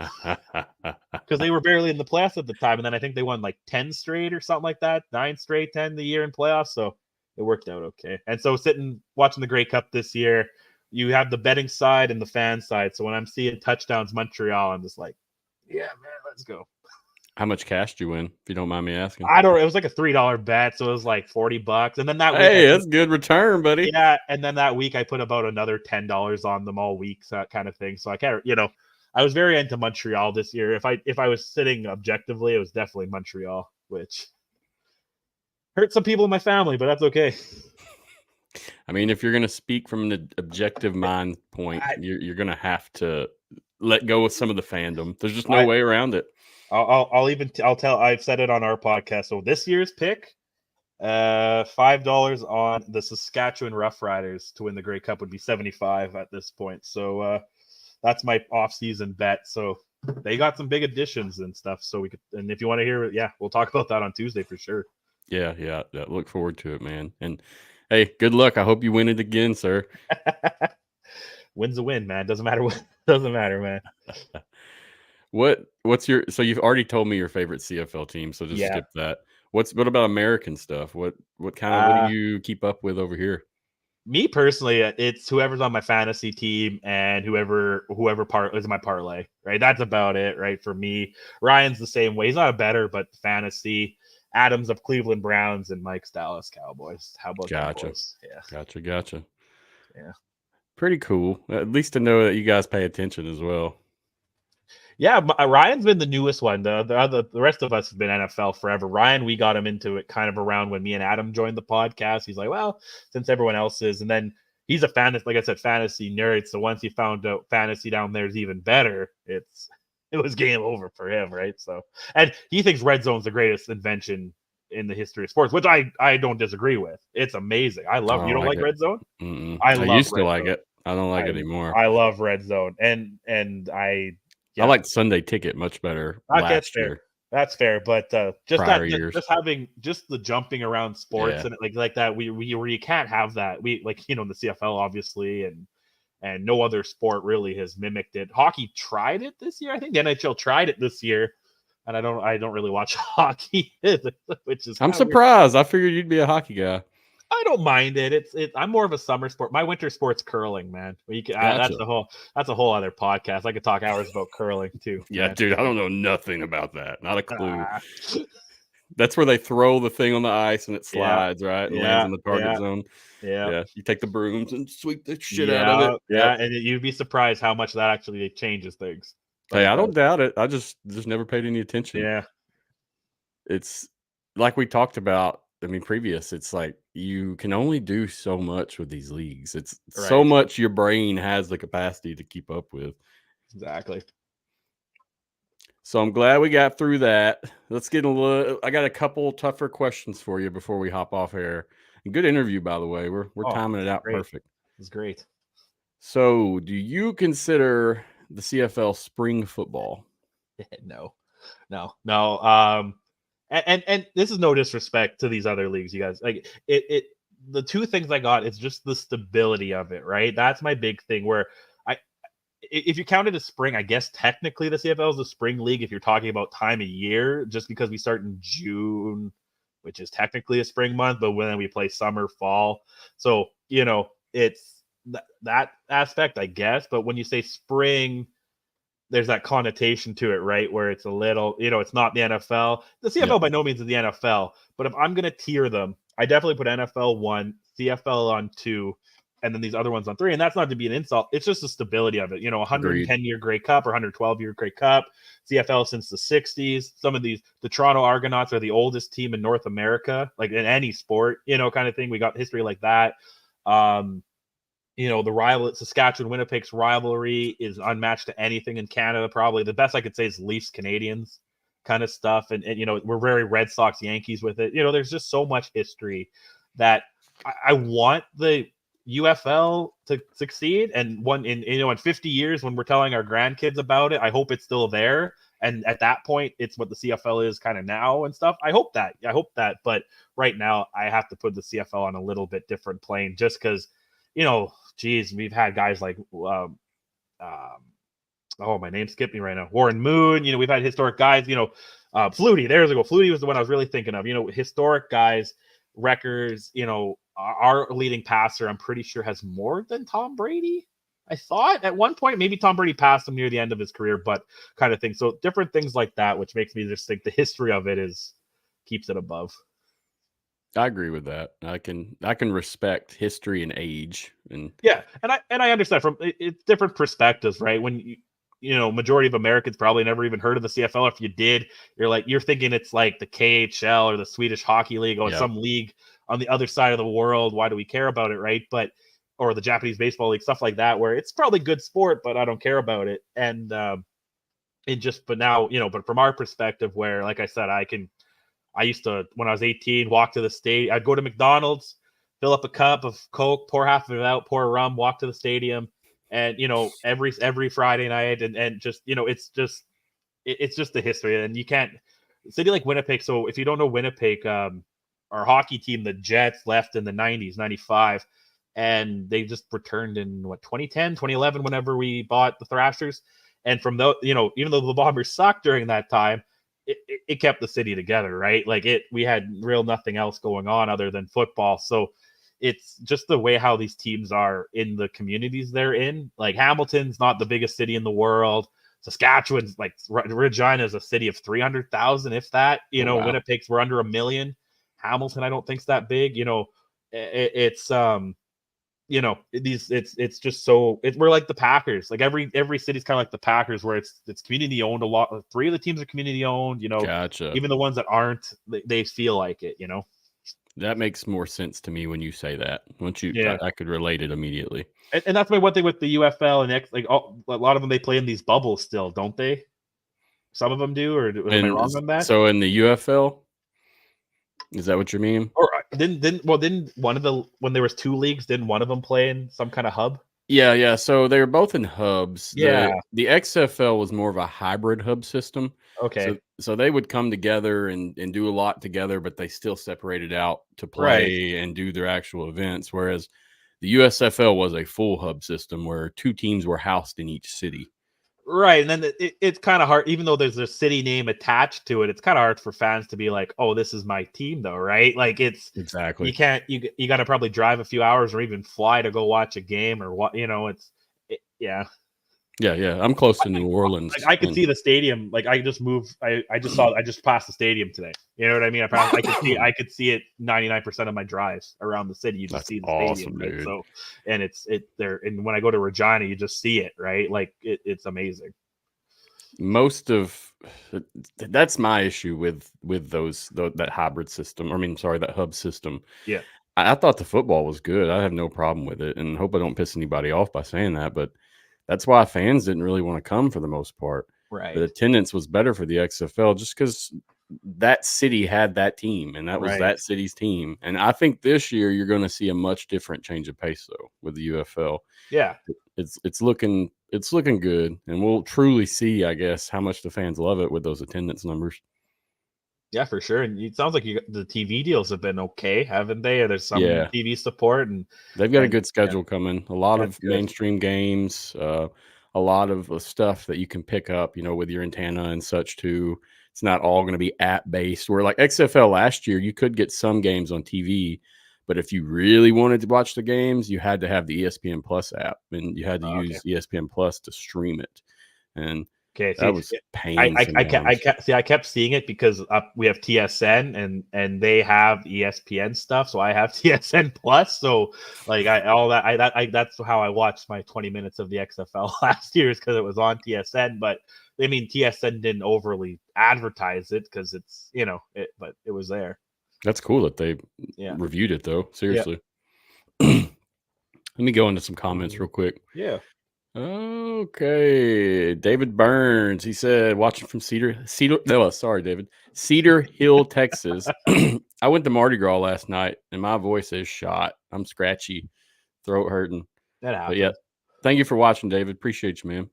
S2: Because they were barely in the playoffs at the time, and then I think they won like 10 straight or something like that, 9 straight, 10 the year in playoffs, so it worked out okay. And so watching the Grey Cup this year, you have the betting side and the fan side, so when I'm seeing touchdowns Montreal, I'm just like, yeah, man, let's go.
S1: How much cash did you win, if you don't mind me asking?
S2: It was like a $3 bet, so it was like $40. And then that week,
S1: that's good return, buddy.
S2: Yeah, and then that week I put about another $10 on them all week, so that kind of thing. So I can't, you know, I was very into Montreal this year. If I was sitting objectively, it was definitely Montreal, which hurt some people in my family, but that's okay.
S1: I mean, if you're going to speak from an objective mind point, you're going to have to let go of some of the fandom. There's just no way around it.
S2: I'll tell. I've said it on our podcast. So this year's pick, $5 on the Saskatchewan Roughriders to win the Grey Cup would be $75 at this point. So that's my off-season bet. So they got some big additions and stuff. So we could, and if you want to hear it, we'll talk about that on Tuesday for sure.
S1: Yeah. Look forward to it, man. And hey, good luck. I hope you win it again, sir.
S2: Win's a win, man. Doesn't matter what. Doesn't matter, man.
S1: What's your? So you've already told me your favorite CFL team, so just skip that. What about American stuff? What do you keep up with over here?
S2: Me personally, it's whoever's on my fantasy team and whoever part is my parlay. Right, that's about it. Right, for me, Ryan's the same way. He's not a better, but fantasy. Adams of Cleveland Browns and Mike's Dallas Cowboys. How about that, boys? Yeah,
S1: Gotcha.
S2: Yeah,
S1: pretty cool. At least to know that you guys pay attention as well.
S2: Yeah, Ryan's been the newest one. The rest of us have been NFL forever. Ryan, we got him into it kind of around when me and Adam joined the podcast. He's like, well, since everyone else is, and then he's a fantasy, like I said, fantasy nerd. So once he found out fantasy down there is even better, it was game over for him, right? So, and he thinks red zone's the greatest invention in the history of sports, which I don't disagree with. It's amazing. I love. You don't like red zone?
S1: I
S2: love
S1: used to
S2: red
S1: like
S2: zone.
S1: it. I don't like it anymore.
S2: I love red zone, and I
S1: like Sunday Ticket much better last year.
S2: That's fair, but just having the jumping around sports and like that, we where you can't have that. We like in the CFL obviously, and no other sport really has mimicked it. Hockey tried it this year. I think the NHL tried it this year, and I don't really watch hockey, which is
S1: I'm surprised.
S2: Weird.
S1: I figured you'd be a hockey guy.
S2: I don't mind it. I'm more of a summer sport. My winter sport's curling, man. That's a whole other podcast. I could talk hours about curling too.
S1: Yeah, man. Dude, I don't know nothing about that. Not a clue. That's where they throw the thing on the ice and it slides, right? And lands in the target zone. Yeah. You take the brooms and sweep the shit out of it.
S2: Yeah, and you'd be surprised how much that actually changes things.
S1: Hey, I don't doubt it. I just never paid any attention.
S2: Yeah.
S1: It's like we talked about. I mean, previous, it's like you can only do so much with these leagues. It's so much your brain has the capacity to keep up with.
S2: Exactly.
S1: So I'm glad we got through that. Let's get I got a couple tougher questions for you before we hop off air. And good interview, by the way. We're timing it out perfect.
S2: It's great.
S1: So, do you consider the CFL spring football?
S2: No. And this is no disrespect to these other leagues, you guys. Like it the two things I got is just the stability of it, right? That's my big thing. Where if you count it as spring, I guess technically the CFL is a spring league if you're talking about time of year, just because we start in June, which is technically a spring month, but when we play summer, fall. So, it's that aspect, I guess. But when you say spring, there's that connotation to it, right? Where it's a little, it's not the NFL. The CFL by no means is the NFL, but if I'm going to tier them, I definitely put NFL 1, CFL on 2, and then these other ones on 3. And that's not to be an insult. It's just the stability of it. 110-year Grey Cup or 112-year Grey Cup, CFL since the 60s. Some of the Toronto Argonauts are the oldest team in North America, like in any sport, kind of thing. We got history like that. The Saskatchewan Winnipeg's rivalry is unmatched to anything in Canada. Probably the best I could say is Leafs Canadians kind of stuff. And we're very Red Sox Yankees with it. There's just so much history that I want the UFL to succeed. And in 50 years, when we're telling our grandkids about it, I hope it's still there. And at that point, it's what the CFL is kind of now and stuff. I hope that. But right now, I have to put the CFL on a little bit different plane just because, we've had guys like, my name skipped me right now. Warren Moon, we've had historic guys, Flutie, there's a go. Flutie was the one I was really thinking of, historic guys, records, our leading passer, I'm pretty sure has more than Tom Brady. I thought at one point, maybe Tom Brady passed him near the end of his career, but kind of thing. So different things like that, which makes me just think the history of it keeps it above.
S1: I agree with that. I can respect history and age, and
S2: I understand from it's different perspectives, right? When majority of Americans probably never even heard of the CFL. If you did, you're thinking it's like the KHL or the Swedish Hockey League or some league on the other side of the world. Why do we care about it, right? Or the Japanese Baseball League, stuff like that, where it's probably good sport, but I don't care about it. And but from our perspective, where like I said, I used to, when I was 18, walk to the stadium. I'd go to McDonald's, fill up a cup of Coke, pour half of it out, pour rum, walk to the stadium. And, every Friday night and just, it's just the history. And you can't, a city like Winnipeg. So if you don't know Winnipeg, our hockey team, the Jets, left in the 90s, 95. And they just returned in 2010, 2011, whenever we bought the Thrashers. And from those, even though the Bombers sucked during that time, it kept the city together, right? Like we had real nothing else going on other than football. So it's just the way how these teams are in the communities they're in. Like Hamilton's not the biggest city in the world. Saskatchewan's like Regina is a city of 300,000, if that. Wow. Winnipeg's we're under 1 million. Hamilton, I don't think's that big. It's just so we're like the Packers. Like every city's kind of like the Packers, where it's community owned. A lot. 3 of the teams are community owned.
S1: Gotcha.
S2: Even the ones that aren't, they feel like it.
S1: That makes more sense to me when you say that. Once you,
S2: Yeah.
S1: I could relate it immediately.
S2: And that's my one thing with the UFL and X. Like a lot of them, they play in these bubbles still, don't they? Some of them do, or am I
S1: And
S2: wrong on that?
S1: so in the UFL, is that what you mean?
S2: Or didn't one of the when there was 2 leagues, didn't one of them play in some kind of hub?
S1: Yeah. So they were both in hubs.
S2: Yeah.
S1: The XFL was more of a hybrid hub system.
S2: Okay.
S1: So they would come together and do a lot together, but they still separated out to
S2: Right.
S1: play and do their actual events. Whereas the USFL was a full hub system where 2 teams were housed in each city.
S2: Right, and then it's kind of hard, even though there's a city name attached to it. It's kind of hard for fans to be like, "Oh, this is my team," though, right? Like it's
S1: Exactly.
S2: you can't you got to probably drive a few hours or even fly to go watch a game or what yeah.
S1: Yeah. I'm close to New Orleans.
S2: Like I could see the stadium. Like I just moved. I just passed the stadium today. You know what I mean? I could see it 99% of my drives around the city. You just see the
S1: awesome,
S2: stadium, right?
S1: dude.
S2: So, and it's there. And when I go to Regina, you just see it, right? Like it's amazing.
S1: That's my issue with that hybrid system. I mean, sorry, that hub system.
S2: Yeah.
S1: I thought the football was good. I have no problem with it, and hope I don't piss anybody off by saying that. But that's why fans didn't really want to come for the most part.
S2: Right.
S1: The attendance was better for the XFL just because that city had that team, and that was that city's team. And I think this year you're going to see a much different change of pace though with the UFL.
S2: Yeah,
S1: it's looking good, and we'll truly see, I guess, how much the fans love it with those attendance numbers.
S2: Yeah, for sure. And it sounds like the TV deals have been okay, haven't they? Or there's some
S1: Yeah.
S2: TV support, and
S1: They've got a good schedule coming. A lot
S2: That's
S1: of
S2: good.
S1: mainstream games, a lot of stuff that you can pick up, with your antenna and such too. It's not all going to be app based. Where like XFL last year, you could get some games on TV, but if you really wanted to watch the games, you had to have the ESPN Plus app, and you had to use ESPN Plus to stream it. And that was pain.
S2: I kept seeing it because we have TSN and they have ESPN stuff, so I have TSN Plus. So like that's how I watched my 20 minutes of the XFL last year, is because it was on TSN. But I mean, TSN didn't overly advertise it because it's but it was there.
S1: That's cool that they reviewed it though. Seriously. Let me go into some comments real quick.
S2: Yeah.
S1: Okay, David Burns. He said, watching from Cedar Hill, Texas. I went to Mardi Gras last night, and my voice is shot. I'm scratchy, throat hurting.
S2: That happens.
S1: But yeah, thank you for watching, David. Appreciate you, man.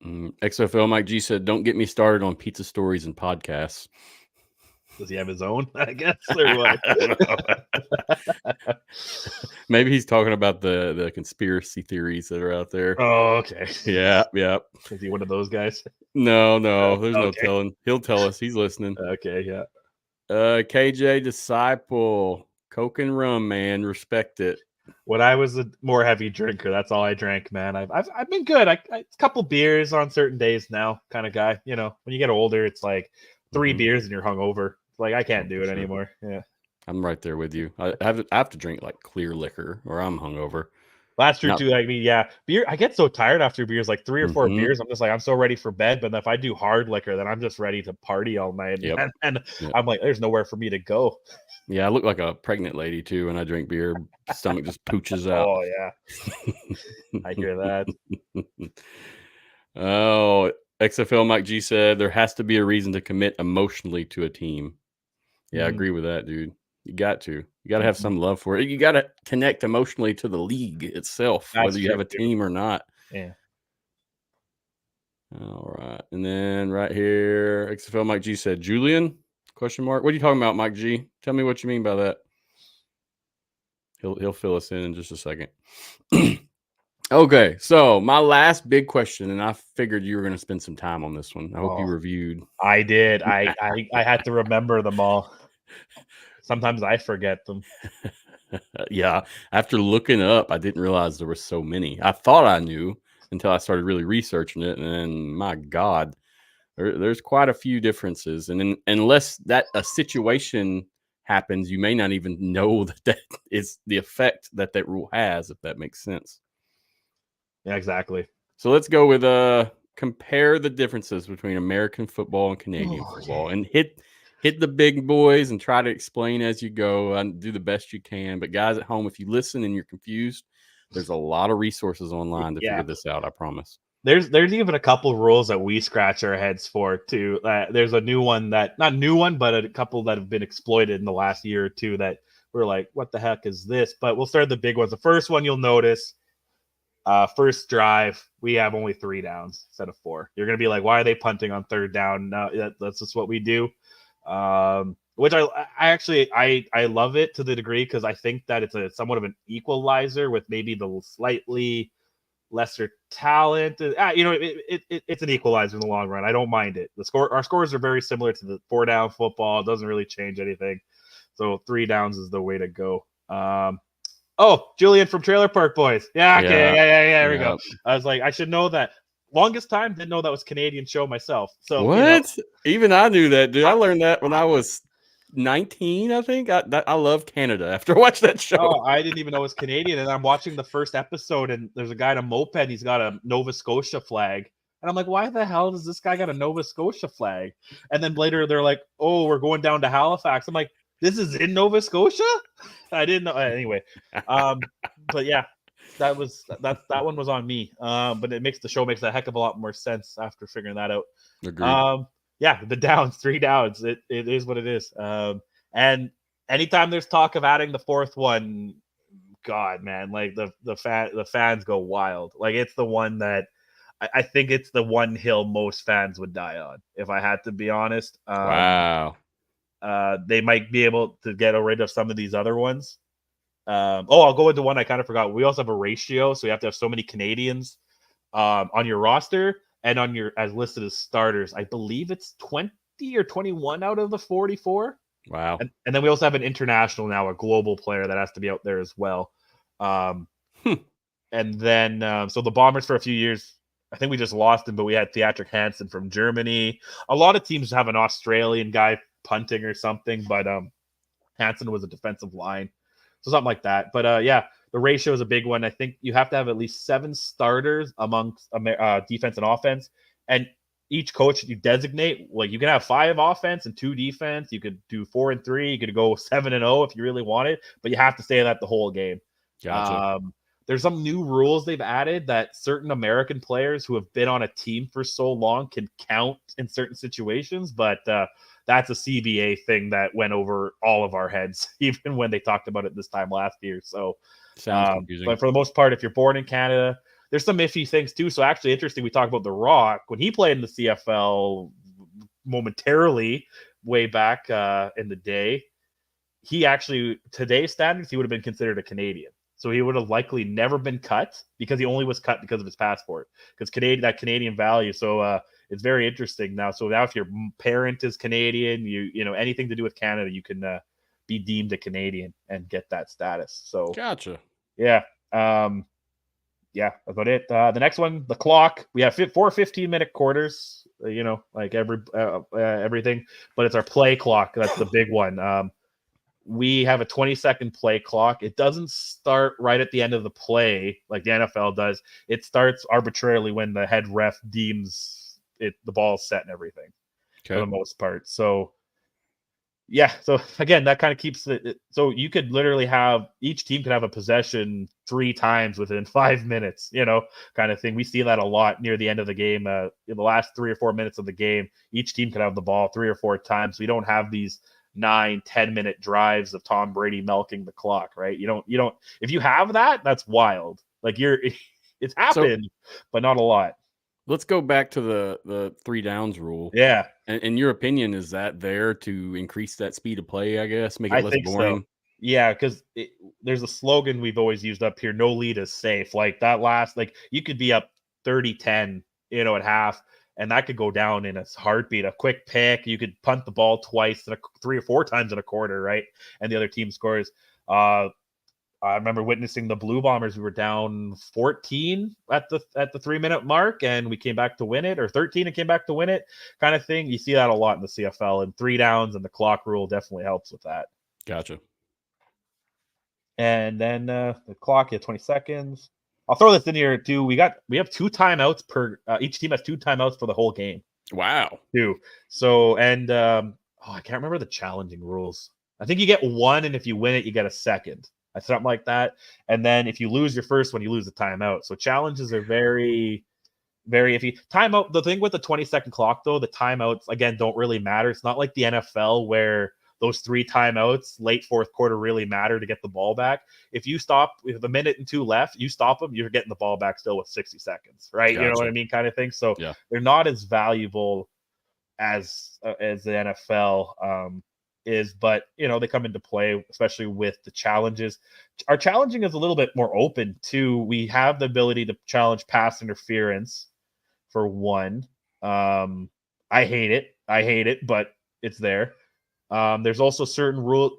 S1: XFL Mike G said, "Don't get me started on pizza stories and podcasts."
S2: Does he have his own, I guess, or what?
S1: Maybe he's talking about the conspiracy theories that are out there.
S2: Oh, okay.
S1: Yeah.
S2: Is he one of those guys?
S1: No. There's no telling. He'll tell us. He's listening.
S2: Okay, yeah.
S1: KJ Disciple, Coke and rum, man. Respect it.
S2: When I was a more heavy drinker, that's all I drank, man. I've been good. A couple beers on certain days now, kind of guy. When you get older, it's like 3 beers and you're hungover. Like I can't do it anymore. Yeah,
S1: I'm right there with you. I have to drink like clear liquor, or I'm hungover.
S2: That's true too. I mean, yeah, beer. I get so tired after beers, like 3 or 4 beers. I'm just like, I'm so ready for bed. But if I do hard liquor, then I'm just ready to party all night. And I'm like, there's nowhere for me to go.
S1: Yeah, I look like a pregnant lady too when I drink beer. Stomach just pooches out.
S2: Oh yeah, I hear that.
S1: Oh, XFL Mike G said there has to be a reason to commit emotionally to a team. Yeah, I agree with that, dude. You got to have some love for it. You got to connect emotionally to the league itself, whether you have a team or not.
S2: Yeah.
S1: All right. And then right here, XFL Mike G said, Julian? ? What are you talking about, Mike G? Tell me what you mean by that. He'll fill us in just a second. Okay, so my last big question, and I figured you were going to spend some time on this one. I hope you reviewed.
S2: I did. I had to remember them all. Sometimes I forget them.
S1: Yeah, after looking up, I didn't realize there were so many. I thought I knew until I started really researching it, and my God, there's quite a few differences. And unless that a situation happens, you may not even know that is the effect that rule has, if that makes sense.
S2: Yeah, exactly.
S1: So let's go with compare the differences between American football and Canadian football, and hit hit the big boys and try to explain as you go and do the best you can. But guys at home, if you listen and you're confused, there's a lot of resources online to figure this out. I promise.
S2: There's even a couple rules that we scratch our heads for too. There's a new one that not new one, but a couple that have been exploited in the last year or two that we're like, what the heck is this? But we'll start the big ones. The first one you'll notice, first drive, we have only 3 downs instead of 4. You're gonna be like, why are they punting on 3rd down? No, that's just what we do. Which I actually love it to the degree because I think that it's a somewhat of an equalizer with maybe the slightly lesser talent. It's an equalizer in the long run. I don't mind it. Our scores are very similar to the 4-down football. It doesn't really change anything. So 3 downs is the way to go. Julian from Trailer Park Boys. Yeah, okay, yeah. There we go. I was like, I should know that. Longest time, didn't know that was Canadian show myself. So
S1: what? Even I knew that, dude. I learned that when I was 19, I think. I love Canada after I watched that show.
S2: Oh, I didn't even know it was Canadian. And I'm watching the first episode, and there's a guy in a moped. He's got a Nova Scotia flag. And I'm like, why the hell does this guy got a Nova Scotia flag? And then later they're like, oh, we're going down to Halifax. I'm like, this is in Nova Scotia? I didn't know. Anyway, but yeah, that one was on me. But it makes the show makes a heck of a lot more sense after figuring that out.
S1: Agreed.
S2: Yeah, the downs, 3 downs. It is what it is. And anytime there's talk of adding the 4th one, God, man, like the fans go wild. Like it's the one that I think it's the one hill most fans would die on, if I had to be honest.
S1: Wow.
S2: They might be able to get rid of some of these other ones. I'll go into one I kind of forgot. We also have a ratio, so you have to have so many Canadians on your roster and on your as listed as starters. I believe it's 20 or 21 out of the 44.
S1: Wow.
S2: And then we also have an international now, a global player that has to be out there as well. And then so the Bombers for a few years, I think we just lost him, but we had Theatric Hansen from Germany. A lot of teams have an Australian guy punting or something, but Hansen was a defensive line. So something like that. But yeah, the ratio is a big one. I think you have to have at least 7 starters amongst defense and offense. And each coach you designate, like you can have 5 offense and 2 defense. You could do 4 and 3. You could go 7-0 if you really want it, but you have to stay that the whole game.
S1: Gotcha.
S2: There's some new rules they've added that certain American players who have been on a team for so long can count in certain situations, but that's a CBA thing that went over all of our heads, even when they talked about it this time last year. So,
S1: sounds confusing.
S2: But for the most part, if you're born in Canada, there's some iffy things too. So actually interesting, we talked about The Rock when he played in the CFL momentarily way back in the day. He actually, today's standards, he would have been considered a Canadian. So he would have likely never been cut because he only was cut because of his passport, because that Canadian value. So it's very interesting now. So now if your parent is Canadian, you know anything to do with Canada, you can be deemed a Canadian and get that status. So
S1: gotcha.
S2: Yeah. Yeah, that's about it. The next one, the clock. We have 4 15-minute quarters, like everything, but it's our play clock. That's the big one. We have a 20-second play clock. It doesn't start right at the end of the play like the NFL does. It starts arbitrarily when the head ref deems the ball's set and everything, for the most part. So, yeah. So, again, that kind of keeps it. So, you could literally have each team could have a possession 3 times within 5 minutes, kind of thing. We see that a lot near the end of the game. In the last 3 or 4 minutes of the game, each team could have the ball 3 or 4 times. We don't have these 9-10 minute drives of Tom Brady milking the clock, right? You don't if you have that, that's wild. Like it's happened, but not a lot.
S1: Let's go back to the 3 downs rule.
S2: Yeah.
S1: And in your opinion, is that there to increase that speed of play, I guess, make it less boring?
S2: So. Yeah, because there's a slogan we've always used up here, no lead is safe. Like that last, like you could be up 30-10, at half, and that could go down in a heartbeat. A quick pick, you could punt the ball twice, 3 or 4 times in a quarter, right? And the other team scores. I remember witnessing the Blue Bombers. We were down 14 at the 3-minute mark, and we came back to win it, or 13 and came back to win it, kind of thing. You see that a lot in the CFL, and 3 downs and the clock rule definitely helps with that.
S1: Gotcha.
S2: And then the clock, 20 seconds. I'll throw this in here too. We have 2 timeouts per. Each team has 2 timeouts for the whole game.
S1: Wow.
S2: 2. So and I can't remember the challenging rules. I think you get one, and if you win it, you get a second. Something like that. And then if you lose your first one, you lose a timeout. So challenges are very, very iffy. Timeout. The thing with the 20-second clock, though, the timeouts again don't really matter. It's not like the NFL where those 3 timeouts late fourth quarter really matter to get the ball back. If you stop with a minute and 2 left, you stop them, you're getting the ball back still with 60 seconds, right?
S1: Gotcha.
S2: You know what I mean, kind of thing. So
S1: yeah.
S2: They're not as valuable as the NFL is, but they come into play, especially with the challenges. Our challenging is a little bit more open too. We have the ability to challenge pass interference for one. I hate it, but it's there. There's also certain rule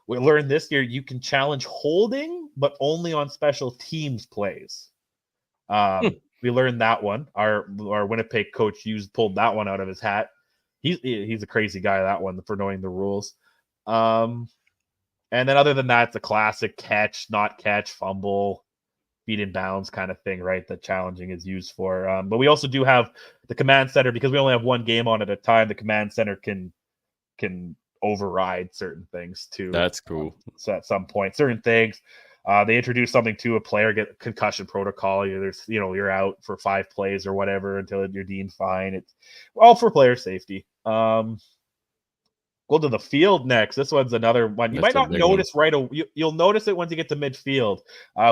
S2: we learned this year. You can challenge holding, but only on special teams plays. We learned that one. Our Winnipeg coach pulled that one out of his hat. He's a crazy guy, that one, for knowing the rules. And then other than that, it's a classic catch, not catch, fumble, beat in bounds kind of thing, right? That challenging is used for. But we also do have the command center, because we only have one game on at a time. The command center can override certain things too.
S1: That's cool.
S2: So at some point, certain things. They introduce something to a player get concussion protocol. You're out for 5 plays or whatever until you're deemed fine. It's all for player safety. Go to the field next. This one's another one. You might not notice you'll notice it once you get to midfield.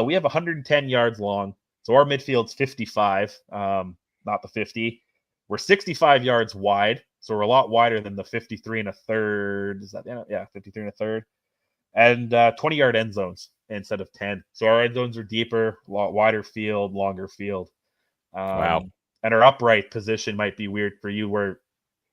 S2: We have 110 yards long, so our midfield's 55, not the 50. We're 65 yards wide, so we're a lot wider than the 53 and a third. Is that 53 and a third? And 20-yard end zones instead of 10. So our end zones are deeper, a lot wider field, longer field.
S1: Wow.
S2: And our upright position might be weird for you, where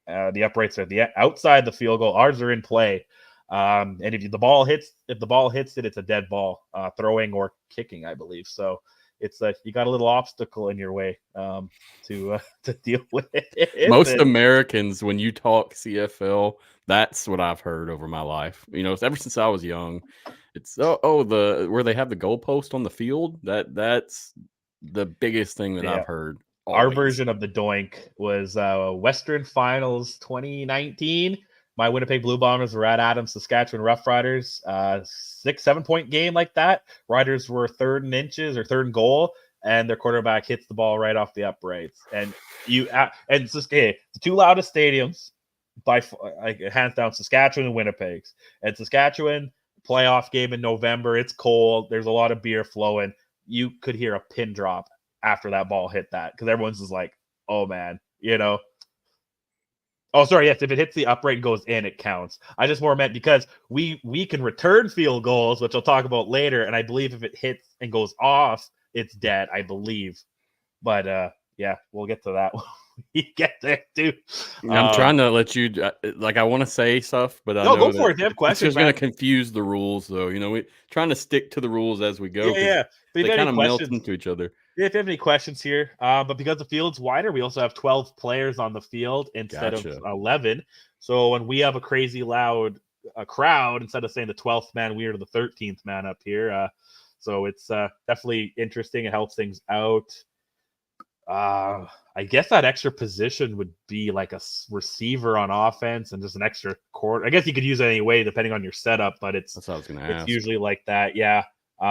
S2: the uprights are outside the field goal. Ours are in play. And if the ball hits it, it's a dead ball, throwing or kicking, I believe. So it's you got a little obstacle in your way to deal with it.
S1: Most Americans, when you talk CFL, that's what I've heard over my life. Ever since I was young, it's where they have the goalpost on the field. That's the biggest thing that I've heard. Always.
S2: Our version of the doink was Western Finals 2019. My Winnipeg Blue Bombers were at Adams, Saskatchewan Roughriders. 6-7 point game like that. Riders were 3rd and inches or 3rd and goal, and their quarterback hits the ball right off the uprights. And it's just the 2 loudest stadiums by hands down, Saskatchewan and Winnipeg's. And Saskatchewan, playoff game in November. It's cold. There's a lot of beer flowing. You could hear a pin drop after that ball hit that, because everyone's just like, oh man, Oh, sorry. Yes, if it hits the upright and goes in, it counts. I just more meant because we can return field goals, which I'll talk about later. And I believe if it hits and goes off, it's dead, I believe. But we'll get to that when we get there too.
S1: I'm trying to let you, I want to say stuff, but I know
S2: go for it. If you have questions,
S1: it's just going to confuse the rules, though. We're trying to stick to the rules as we go.
S2: Yeah.
S1: They kind of melt into each other.
S2: Yeah, if you have any questions here, but because the field's wider, we also have 12 players on the field instead of 11. So when we have a crazy loud crowd, instead of saying the 12th man, we are the 13th man up here. So it's definitely interesting. It helps things out. I guess that extra position would be like a receiver on offense and just an extra quarter. I guess you could use it any way depending on your setup, but that's what I was going to ask. It's usually like that. Yeah. We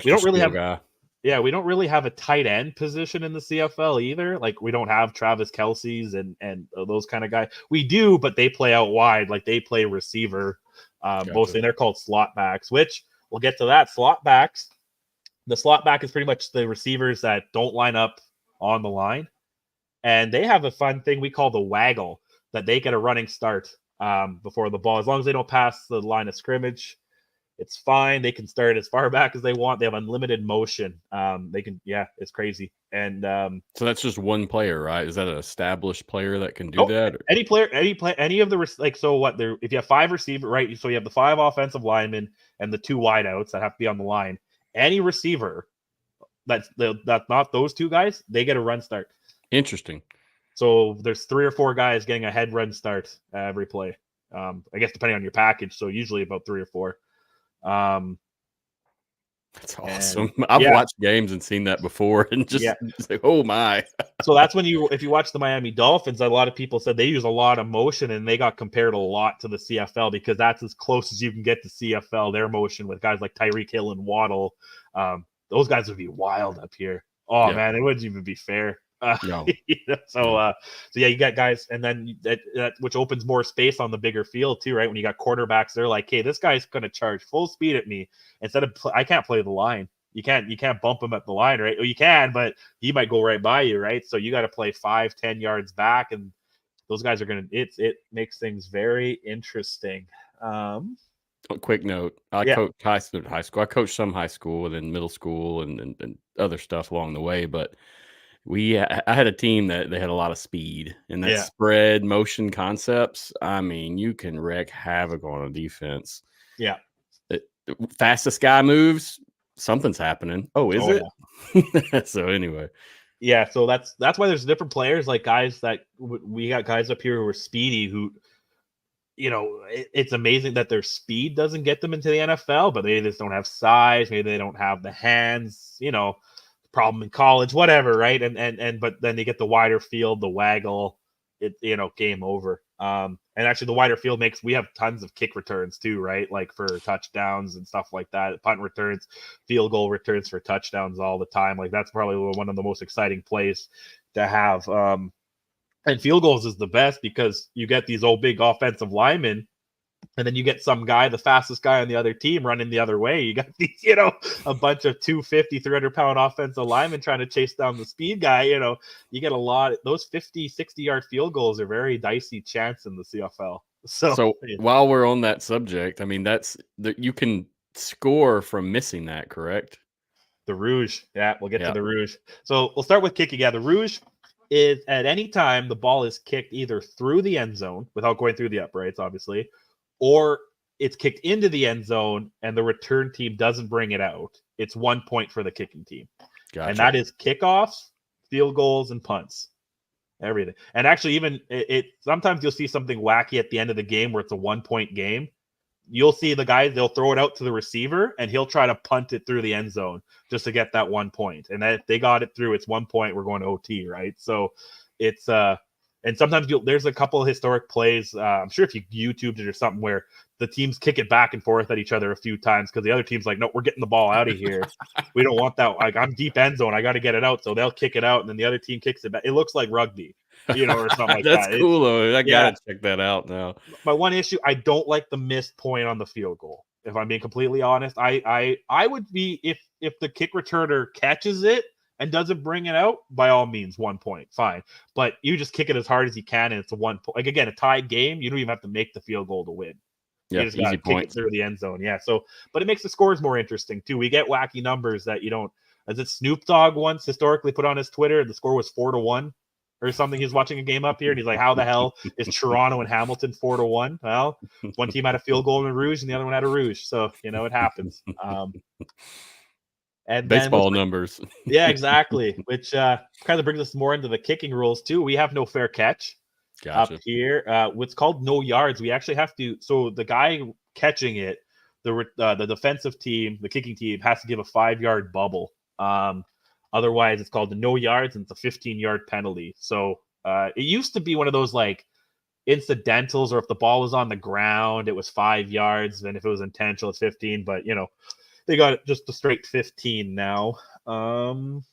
S2: don't really have. Yeah, we don't really have a tight end position in the CFL either. Like, we don't have Travis Kelce's and those kind of guys. We do, but they play out wide. Like, they play receiver mostly. And they're called slot backs, which we'll get to that. Slot backs. The slot back is pretty much the receivers that don't line up on the line. And they have a fun thing we call the waggle, that they get a running start before the ball. As long as they don't pass the line of scrimmage, it's fine. They can start as far back as they want. They have unlimited motion. They can, it's crazy. And
S1: so that's just one player, right? Is that an established player that can do that? Or?
S2: Any player, any of the so what? There, if you have 5 receivers, right? So you have the 5 offensive linemen and the 2 wideouts that have to be on the line. Any receiver that's not those 2 guys, they get a run start.
S1: Interesting.
S2: So there's 3 or 4 guys getting a head run start every play. I guess depending on your package. So usually about 3 or 4.
S1: That's awesome. I've watched games and seen that before and just like, oh my.
S2: So that's when if you watch the Miami Dolphins, a lot of people said they use a lot of motion and they got compared a lot to the CFL because that's as close as you can get to CFL, their motion with guys like Tyreek Hill and Waddle. Those guys would be wild up here. Oh man, it wouldn't even be fair.
S1: No.
S2: So you got guys, and then that which opens more space on the bigger field too, right? When you got quarterbacks, they're like, hey, this guy's going to charge full speed at me instead of I can't play the line. You can't bump him at the line, right? Well, you can, but he might go right by you, right? So you got to play 5-10 yards back, and those guys are going to. It makes things very interesting.
S1: A quick note: I coached high school. I coached some high school and then middle school and other stuff along the way, but. I had a team that they had a lot of speed and that spread motion concepts. I mean, you can wreak havoc on a defense.
S2: Yeah.
S1: Fastest guy moves, something's happening. Oh, is it? Yeah. So anyway.
S2: Yeah. So that's why there's different players, like guys that we got guys up here who are speedy who, it's amazing that their speed doesn't get them into the NFL, but they just don't have size. Maybe they don't have the hands, problem in college, whatever, right? And but then they get the wider field, the waggle, game over. And actually the wider field we have tons of kick returns too, right? Like for touchdowns and stuff like that, punt returns, field goal returns for touchdowns all the time. Like that's probably one of the most exciting plays to have. And field goals is the best because you get these old big offensive linemen. And then you get some guy, the fastest guy on the other team, running the other way. You got these, a bunch of 250, 300-pound offensive linemen trying to chase down the speed guy. You get a lot. Those 50, 60-yard field goals are very dicey chance in the CFL. So
S1: while we're on that subject, I mean, you can score from missing that, correct?
S2: The Rouge. Yeah, we'll get to the Rouge. So we'll start with kicking. Yeah, the Rouge is at any time the ball is kicked either through the end zone without going through the uprights, obviously, or it's kicked into the end zone and the return team doesn't bring it out. It's 1 point for the kicking team. Gotcha. And that is kickoffs, field goals, and punts. Everything. And actually, even sometimes you'll see something wacky at the end of the game where it's a 1 point game. You'll see the guys, they'll throw it out to the receiver and he'll try to punt it through the end zone just to get that 1 point. And if they got it through, it's 1 point. We're going to OT, right? So it's and sometimes there's a couple of historic plays. I'm sure if you YouTubed it or something where the teams kick it back and forth at each other a few times because the other team's like, no, we're getting the ball out of here. We don't want that. Like, I'm deep end zone. I got to get it out. So they'll kick it out, and then the other team kicks it back. It looks like rugby, or something like
S1: That's
S2: that.
S1: That's cool, though. I got to check that out now.
S2: My one issue, I don't like the missed point on the field goal. If I'm being completely honest, I would be if the kick returner catches it and doesn't bring it out, by all means, 1 point, fine. But you just kick it as hard as you can, and it's a 1 point. Like, again, a tied game, you don't even have to make the field goal to win.
S1: Yeah,
S2: you just got to kick it through the end zone. Yeah, so, but it makes the scores more interesting, too. We get wacky numbers that you don't. As it Snoop Dogg once historically put on his Twitter, the score was 4-1 or something. He's watching a game up here, and he's like, how the hell is Toronto and Hamilton 4-1? Well, one team had a field goal in the Rouge, and the other one had a Rouge. So, it happens. And
S1: baseball numbers.
S2: Yeah, exactly. Which kind of brings us more into the kicking rules too. We have no fair catch up here. What's called no yards. We actually have to. So the guy catching it, the defensive team, the kicking team, has to give a 5-yard bubble. Otherwise, it's called the no yards, and it's a 15-yard penalty. So it used to be one of those like incidentals, or if the ball was on the ground, it was 5 yards, and if it was intentional, it's 15. But they got it just a straight 15 now. And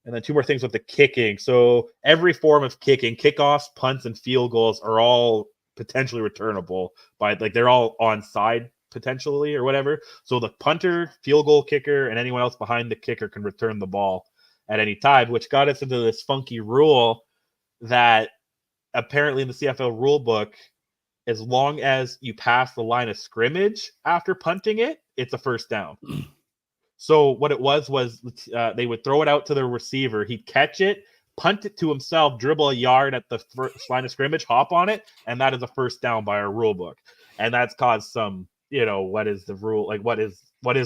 S2: then two more things with the kicking. So every form of kicking, kickoffs, punts, and field goals are all potentially returnable by, like, they're all onside potentially or whatever. So the punter, field goal kicker, and anyone else behind the kicker can return the ball at any time, which got us into this funky rule that apparently in the CFL rule book, as long as you pass the line of scrimmage after punting it, it's a first down. So what it was they would throw it out to the receiver. He'd catch it, punt it to himself, dribble a yard at the first line of scrimmage, hop on it, and that is a first down by our rule book. And that's caused some, what is the rule? Like, what is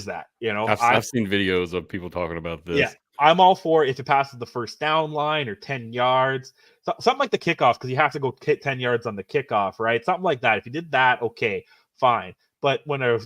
S2: that?
S1: I've seen videos of people talking about this.
S2: Yeah, I'm all for if it passes the first down line or 10 yards. Something like the kickoff, because you have to go 10 yards on the kickoff, right? Something like that. If you did that, okay, fine. But when a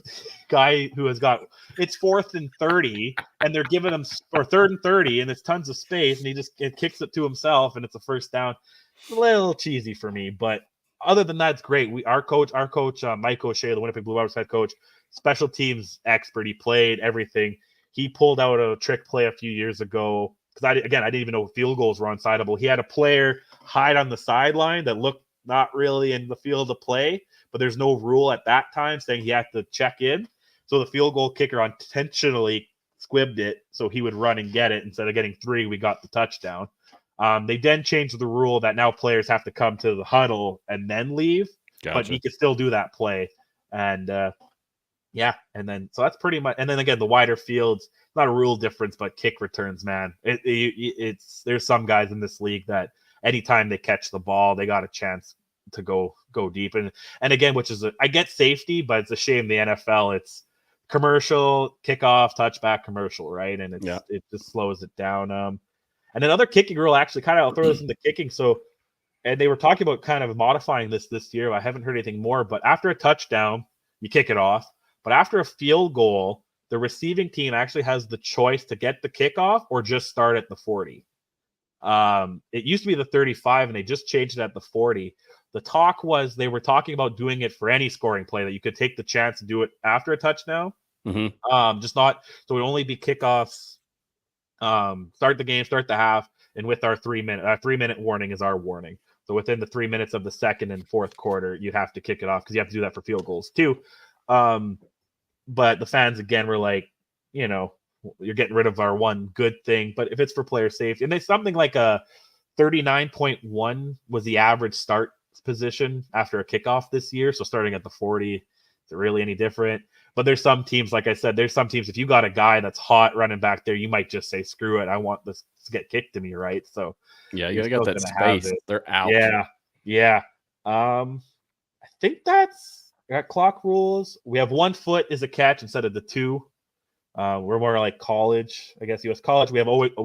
S2: guy who has got it's 4th and 30 and they're giving him or 3rd and 30 and there's tons of space and it kicks it to himself and it's a first down, it's a little cheesy for me. But other than that, it's great. Our coach, Mike O'Shea, the Winnipeg Blue Bombers head coach, special teams expert. He played everything. He pulled out a trick play a few years ago because I didn't even know field goals were unsideable. He had a player hide on the sideline that looked not really in the field of play, but there's no rule at that time saying he had to check in. So the field goal kicker intentionally squibbed it so he would run and get it. Instead of getting 3, we got the touchdown. They then changed the rule that now players have to come to the huddle and then leave, but he could still do that play. And and then so that's pretty much. And then again, the wider fields, not a rule difference, but kick returns, man. There's some guys in this league that anytime they catch the ball, they got a chance to go deep. And again, which is I get safety, but it's a shame the NFL, it's commercial, kickoff, touchback, commercial, right? And it just slows it down. And another kicking rule, actually, kind of I'll throw this into kicking. So, and they were talking about kind of modifying this year. I haven't heard anything more, but after a touchdown, you kick it off. But after a field goal, the receiving team actually has the choice to get the kickoff or just start at the 40. It used to be the 35, and they just changed it at the 40. The talk was they were talking about doing it for any scoring play, that you could take the chance to do it after a touchdown. Just not, so it would only be kickoffs. Start the game, start the half, and with our 3-minute warning is our warning. So within the 3 minutes of the second and fourth quarter, you have to kick it off because you have to do that for field goals too. But the fans again were like, you're getting rid of our one good thing. But if it's for player safety, and there's something like a 39.1 was the average start position after a kickoff this year. So starting at the 40, is it really any different? But there's some teams, like I said, if you got a guy that's hot running back there, you might just say, screw it, I want this to get kicked to me, right? So
S1: yeah, you got that space. They're out.
S2: Yeah. I think that's got clock rules. We have 1 foot is a catch instead of the 2. We're more like college, I guess. U.S. college. We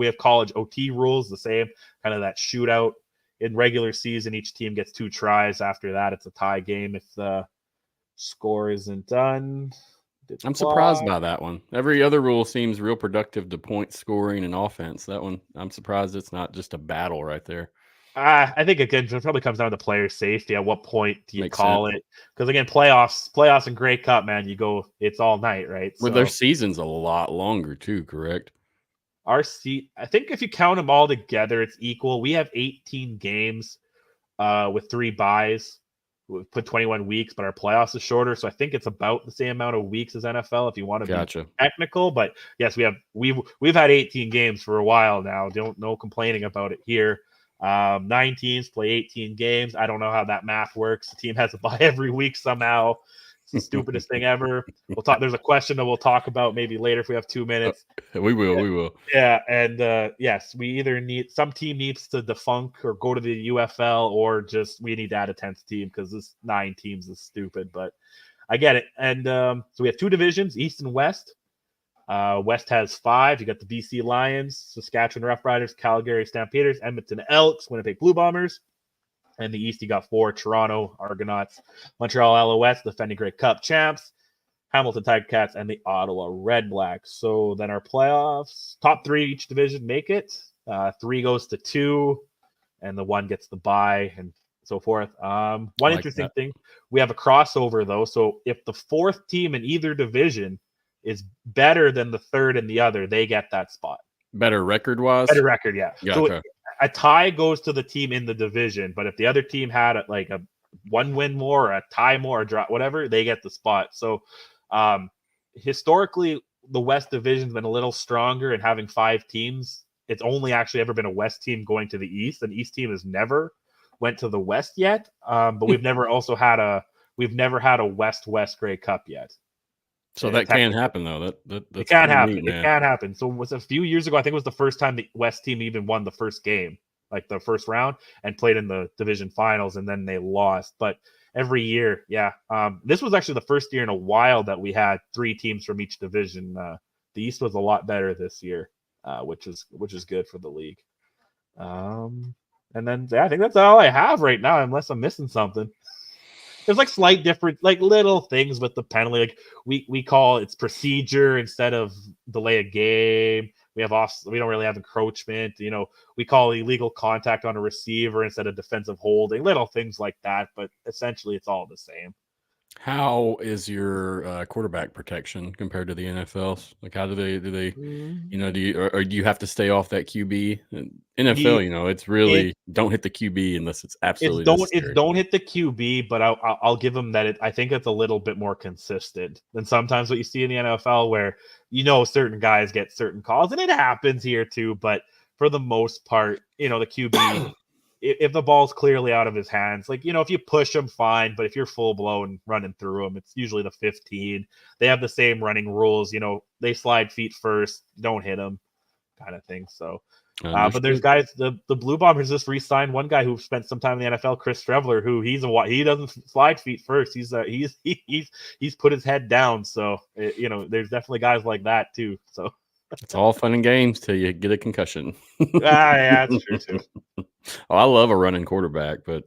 S2: have college OT rules, the same kind of that shootout in regular season. Each team gets 2 tries. After that, it's a tie game if the score isn't done.
S1: I'm surprised by that one. Every other rule seems real productive to point scoring and offense. That one, I'm surprised it's not just a battle right there.
S2: I think again, it probably comes down to player safety. At what point do you call it? Because again, playoffs and Grey Cup, man, it's all night, right?
S1: Well, their season's a lot longer too, correct?
S2: I think if you count them all together, it's equal. We have 18 games with 3 buys. We put 21 weeks, but our playoffs is shorter, so I think it's about the same amount of weeks as NFL if you want to be technical. But yes, we've had 18 games for a while now. No complaining about it here. 9 teams play 18 games. I don't know how that math works. The team has a bye every week somehow. It's the stupidest thing ever. There's a question that we'll talk about maybe later if we have 2 minutes.
S1: We will.
S2: Yeah, and yes, we either some team needs to defunct or go to the UFL, or just we need to add a 10th team because this 9 teams is stupid. But I get it. And so we have 2 divisions, East and West. West has 5. You got the BC Lions, Saskatchewan Roughriders, Calgary Stampeders, Edmonton Elks, Winnipeg Blue Bombers. And the East, you got 4, Toronto Argonauts, Montreal LOS, defending Grey Cup champs, Hamilton Tiger Cats, and the Ottawa Red Blacks. So then our playoffs, top 3 each division make it. 3 goes to 2, and the 1 gets the bye, and so forth. One interesting thing, we have a crossover, though. So if the 4th team in either division is better than the 3rd in the other, they get that spot.
S1: Better record-wise?
S2: Better record, yeah.
S1: Gotcha.
S2: So a tie goes to the team in the division, but if the other team had a 1 win more, or a tie more, or draw, whatever, they get the spot. So historically, the West Division's been a little stronger in having 5 teams. It's only actually ever been a West team going to the East. An East team has never went to the West yet, but we've never had a West Grey Cup yet.
S1: So that can happen, though.
S2: It can happen. It can happen. So it was a few years ago. I think it was the first time the West team even won the first game, like the first round, and played in the division finals, and then they lost. But every year, yeah. This was actually the first year in a while that we had 3 teams from each division. The East was a lot better this year, which is good for the league. And then I think that's all I have right now, unless I'm missing something. there's like slight different, like little things with the penalty. Like we call it's procedure instead of delay a game. We don't really have encroachment. We call illegal contact on a receiver instead of defensive holding. Little things like that, but essentially it's all the same.
S1: How is your quarterback protection compared to the NFL's? Like, how do they do you have to stay off that QB? NFL, it's really don't hit the QB unless it's absolutely necessary.
S2: Don't hit the QB, but I'll give them that. I think it's a little bit more consistent than sometimes what you see in the NFL, where certain guys get certain calls, and it happens here too. But for the most part, the QB. If the ball's clearly out of his hands, like, if you push him, fine. But if you're full blown running through him, it's usually the 15. They have the same running rules. They slide feet first, don't hit him, kind of thing. So, but there's guys, the Blue Bombers just re-signed one guy who spent some time in the NFL, Chris Streveler, who he doesn't slide feet first. He's put his head down. So, there's definitely guys like that too. So.
S1: It's all fun and games till you get a concussion.
S2: Yeah, that's true too.
S1: I love a running quarterback, but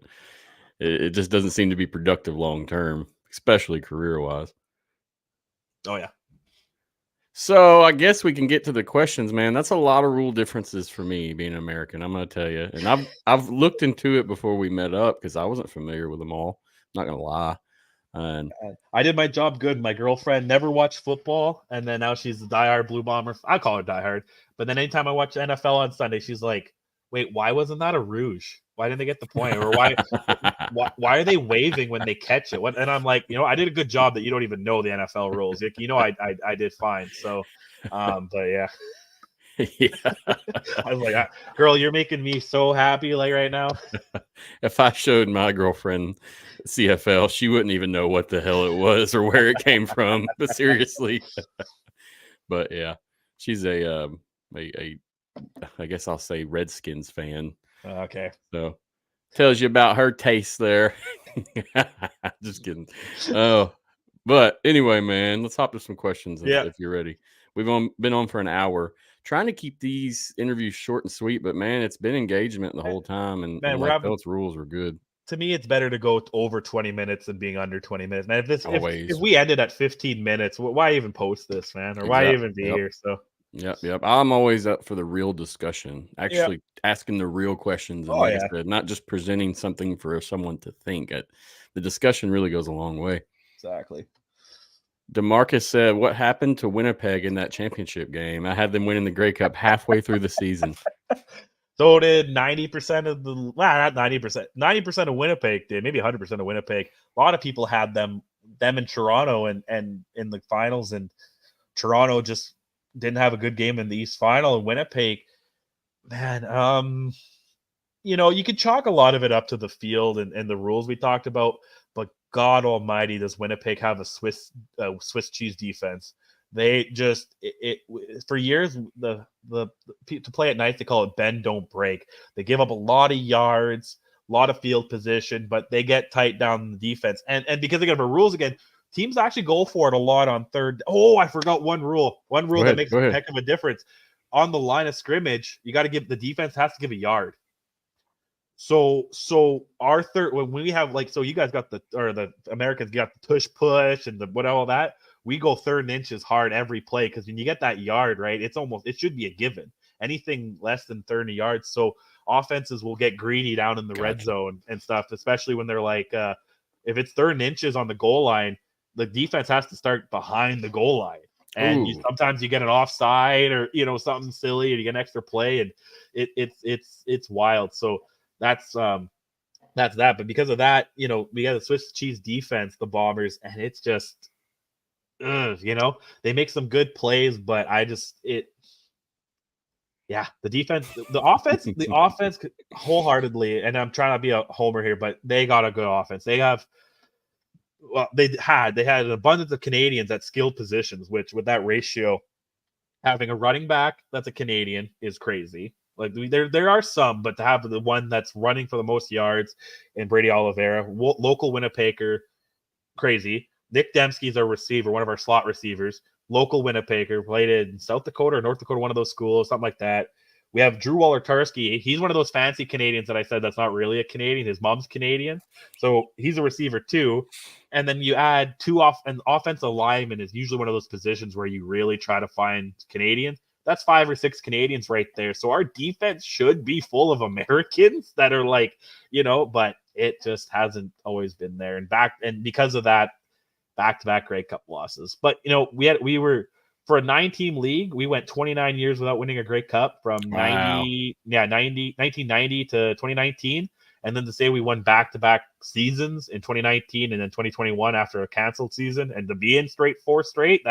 S1: it just doesn't seem to be productive long term, especially career wise.
S2: Oh yeah.
S1: So I guess we can get to the questions, man. That's a lot of rule differences for me being an American, I'm going to tell you. And I've looked into it before we met up because I wasn't familiar with them all. I'm not going to lie. And
S2: I did my job good. My girlfriend never watched football, and then now she's a diehard Blue Bomber. I call her diehard, but then anytime I watch NFL on Sunday, she's like, "Wait, why wasn't that a rouge? Why didn't they get the point? Or why are they waving when they catch it?" And I'm like, I did a good job that you don't even know the NFL rules. I did fine. So, but yeah.
S1: Yeah.
S2: I was like, girl, you're making me so happy like right now.
S1: If I showed my girlfriend CFL, she wouldn't even know what the hell it was or where it came from. But seriously. But yeah, she's a I guess I'll say Redskins fan.
S2: Okay.
S1: So tells you about her taste there. Just kidding. Oh, but anyway, man, let's hop to some questions if you're ready. We've been on for an hour. Trying to keep these interviews short and sweet, but man, it's been engagement the whole time, and those rules were good.
S2: To me, it's better to go over 20 minutes than being under 20 minutes. Man, if we ended at 15 minutes, why even post this, man? Or why even be here? So
S1: Yep. I'm always up for the real discussion, actually asking the real questions, and like I said, not just presenting something for someone to think. The discussion really goes a long way.
S2: Exactly.
S1: DeMarcus said, "What happened to Winnipeg in that championship game? I had them winning the Grey Cup halfway through the season."
S2: So did 90% of not 90%. 90% of Winnipeg did, maybe 100% of Winnipeg. A lot of people had them in Toronto and in the finals, and Toronto just didn't have a good game in the East Final. And Winnipeg, man, you could chalk a lot of it up to the field and the rules we talked about, but God Almighty, does Winnipeg have a Swiss cheese defense? They just for years the to play at night they call it bend don't break. They give up a lot of yards, a lot of field position, but they get tight down the defense. And because they got rules again, teams actually go for it a lot on third. Oh, I forgot one rule. One rule that makes a heck of a difference. On the line of scrimmage, you got to give the defense has to give a yard. So our third, when we have so you guys got the Americans got the tush push and the all that. We go 3rd inches hard every play because when you get that yard, right, it should be a given. Anything less than 30 yards. So offenses will get greedy down in the red zone and stuff, especially when they're like, if it's 3rd inches on the goal line, the defense has to start behind the goal line. And sometimes you get an offside or something silly, and you get an extra play, and it's wild. So that's that. But because of that, we got a Swiss cheese defense, the Bombers, and it's just, they make some good plays, but the defense, the offense wholeheartedly, and I'm trying to be a homer here, but they got a good offense. They had an abundance of Canadians at skilled positions, which with that ratio, having a running back that's a Canadian is crazy. Like there are some, but to have the one that's running for the most yards in Brady Oliveira, local Winnipegger, crazy. Nick Dembski's our receiver, one of our slot receivers, local Winnipegger, played in South Dakota or North Dakota, one of those schools, something like that. We have Drew Wollartarski. He's one of those fancy Canadians that I said that's not really a Canadian. His mom's Canadian, so he's a receiver too. And then you add an offensive lineman is usually one of those positions where you really try to find Canadians. That's 5 or 6 Canadians right there. So our defense should be full of Americans that are like, but it just hasn't always been there. And because of that, back-to-back Grey Cup losses. But we were for a 9-team league, we went 29 years without winning a Grey Cup from 1990 to 2019. And then to say we won back-to-back seasons in 2019 and then 2021 after a canceled season, and to be in 4 straight,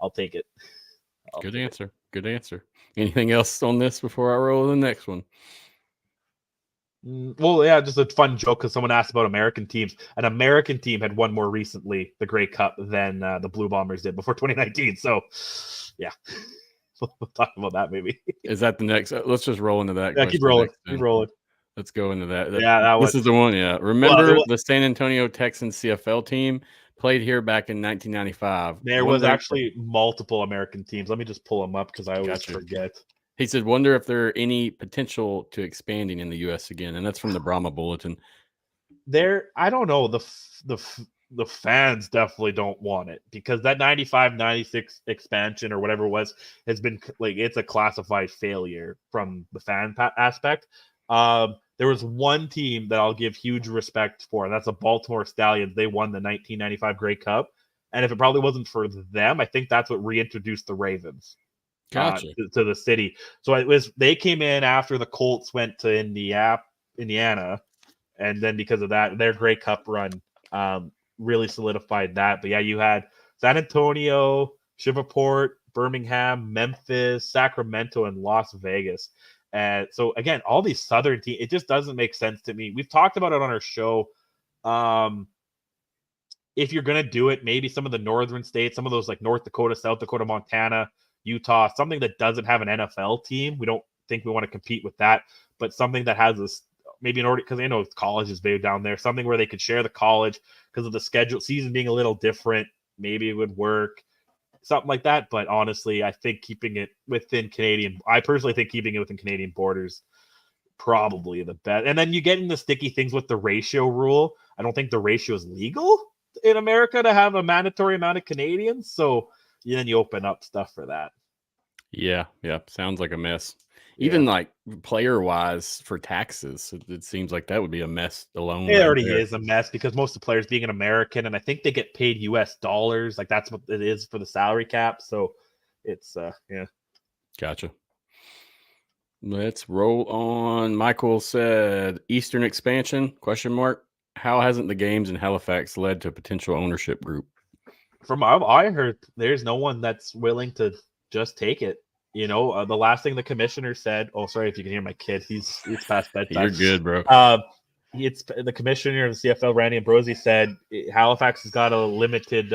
S2: I'll take it.
S1: Good answer. Good answer. Anything else on this before I roll to the next one?
S2: Well, yeah, just a fun joke because someone asked about American teams. An American team had won more recently the Grey Cup than the Blue Bombers did before 2019. So, yeah, we'll talk about that maybe.
S1: Is that the next? Let's just roll into that.
S2: Yeah, keep rolling. Keep rolling.
S1: Let's go into that.
S2: This
S1: is the one. Yeah, remember the San Antonio Texans CFL team played here back in 1995.
S2: There was actually multiple American teams. Let me just pull them up because I always forget.
S1: He said, "Wonder if there are any potential to expanding in the U.S. again," and that's from the Brahma Bulletin.
S2: I don't know. The fans definitely don't want it because that 95-96 expansion or whatever it was has been like it's a classified failure from the fan aspect. There was one team that I'll give huge respect for, and that's the Baltimore Stallions. They won the 1995 Grey Cup, and if it probably wasn't for them, I think that's what reintroduced the Ravens.
S1: Gotcha.
S2: To the city. So they came in after the Colts went to Indiana, and then because of that, their Grey Cup run really solidified that. But yeah, you had San Antonio, Shreveport, Birmingham, Memphis, Sacramento, and Las Vegas. And so again, all these Southern teams, it just doesn't make sense to me. We've talked about it on our show. If you're gonna do it, maybe some of the northern states, some of those like North Dakota, South Dakota, Montana, Utah, something that doesn't have an NFL team. We don't think we want to compete with that, but something that has this maybe in order because I know college is big down there. Something where they could share the college because of the schedule season being a little different. Maybe it would work, something like that. But honestly, I think keeping it within Canadian. I personally think keeping it within Canadian borders probably the best. And then you get into sticky things with the ratio rule. I don't think the ratio is legal in America to have a mandatory amount of Canadians. So then you open up stuff for that.
S1: Yeah. Sounds like a mess. Even like player wise for taxes, it seems like that would be a mess alone.
S2: It already is a mess because most of the players being an American, and I think they get paid US dollars. Like that's what it is for the salary cap. So it's
S1: Gotcha. Let's roll on. Michael said Eastern expansion ? How hasn't the games in Halifax led to a potential ownership group?
S2: From what I heard, there's no one that's willing to just take it. The last thing the commissioner said. Oh, sorry if you can hear my kid. He's past bedtime.
S1: You're good, bro.
S2: It's the commissioner of the CFL, Randy Ambrosi, said Halifax has got a limited,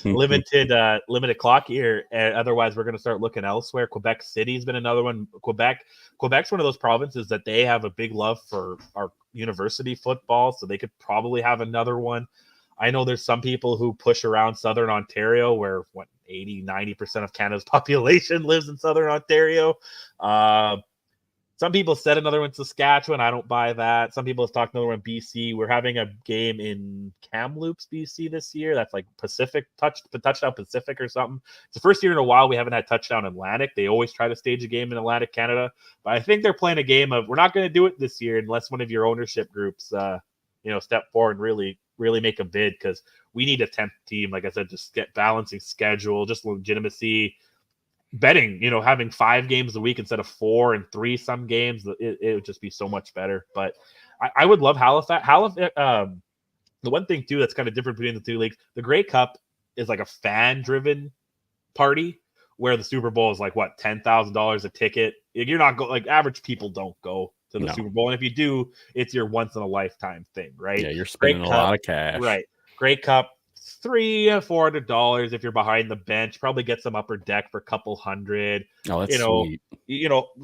S2: limited clock here, and otherwise we're going to start looking elsewhere. Quebec City's been another one. Quebec's one of those provinces that they have a big love for our university football, so they could probably have another one. I know there's some people who push around Southern Ontario where 80-90% of Canada's population lives in Southern Ontario. Some people said another one Saskatchewan. I don't buy that. Some people have talked another one BC. We're having a game in Kamloops, BC this year. That's like Touchdown Pacific or something. It's the first year in a while we haven't had Touchdown Atlantic. They always try to stage a game in Atlantic Canada. But I think they're playing a game of we're not going to do it this year unless one of your ownership groups step forward and really make a bid because we need a 10th team. Like I said, just get balancing schedule, just legitimacy, betting, having 5 games a week instead of 4 and 3 some games. It would just be so much better. But I would love Halifax. The one thing too that's kind of different between the two leagues, the Grey Cup is like a fan driven party where the Super Bowl is like what, $10,000 a ticket. You're not like average people don't go to the Super Bowl. And if you do, it's your once in a lifetime thing, right?
S1: Yeah, you're spending a lot of cash.
S2: Right. Grey Cup, $300-$400 if you're behind the bench. Probably get some upper deck for a couple hundred.
S1: Oh, that's sweet.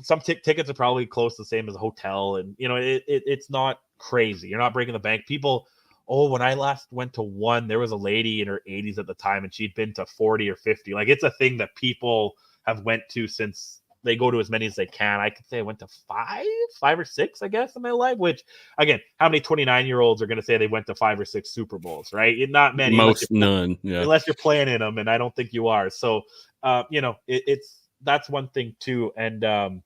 S2: Some tickets are probably close to the same as a hotel, and it's not crazy. You're not breaking the bank. People, when I last went to one, there was a lady in her 80s at the time, and she'd been to 40 or 50. Like it's a thing that people have went to since they go to as many as they can. I could say I went to five or six, I guess, in my life. Which, again, how many 29-year-olds are going to say they went to 5 or 6 Super Bowls, right? Not many.
S1: None. Yeah.
S2: Unless you're playing in them, and I don't think you are. So, that's one thing too. And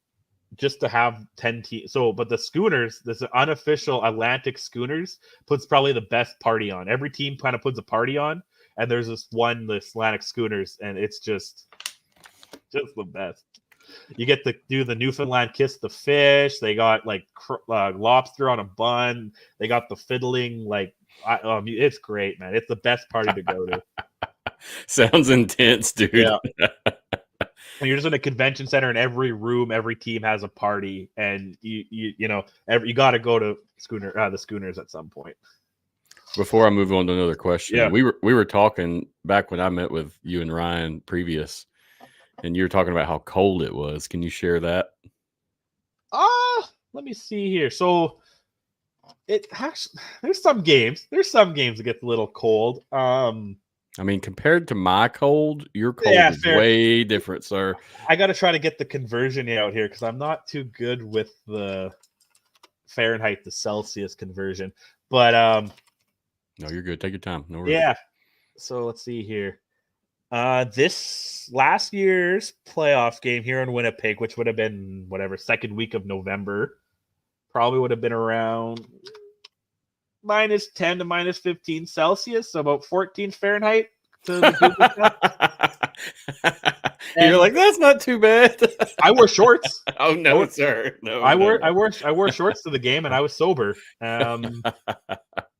S2: just to have 10 teams. So, but the Schooners, this unofficial Atlantic Schooners, puts probably the best party on. Every team kind of puts a party on, and there's this Atlantic Schooners, and it's just the best. You get to do the Newfoundland kiss the fish. They got like lobster on a bun. They got the fiddling. It's great, man. It's the best party to go to.
S1: Sounds intense, dude.
S2: Yeah. And you're just in a convention center, and every room, every team has a party, and you got to go to the Schooners at some point.
S1: Before I move on to another question, we were talking back when I met with you and Ryan previous, and you were talking about how cold it was. Can you share that?
S2: Let me see here. So it actually, there's some games that get a little cold.
S1: I mean, compared to my cold, your cold is way different, sir.
S2: I got to try to get the conversion out here because I'm not too good with the Fahrenheit to Celsius conversion. But
S1: no, you're good. Take your time. No worries.
S2: Yeah. So let's see here. This last year's playoff game here in Winnipeg, which would have been second week of November, probably would have been around -10 to -15 Celsius, so about 14 Fahrenheit to the
S1: You're like, that's not too bad.
S2: I wore shorts.
S1: Oh no, sir. No,
S2: I wore shorts to the game, and I was sober. And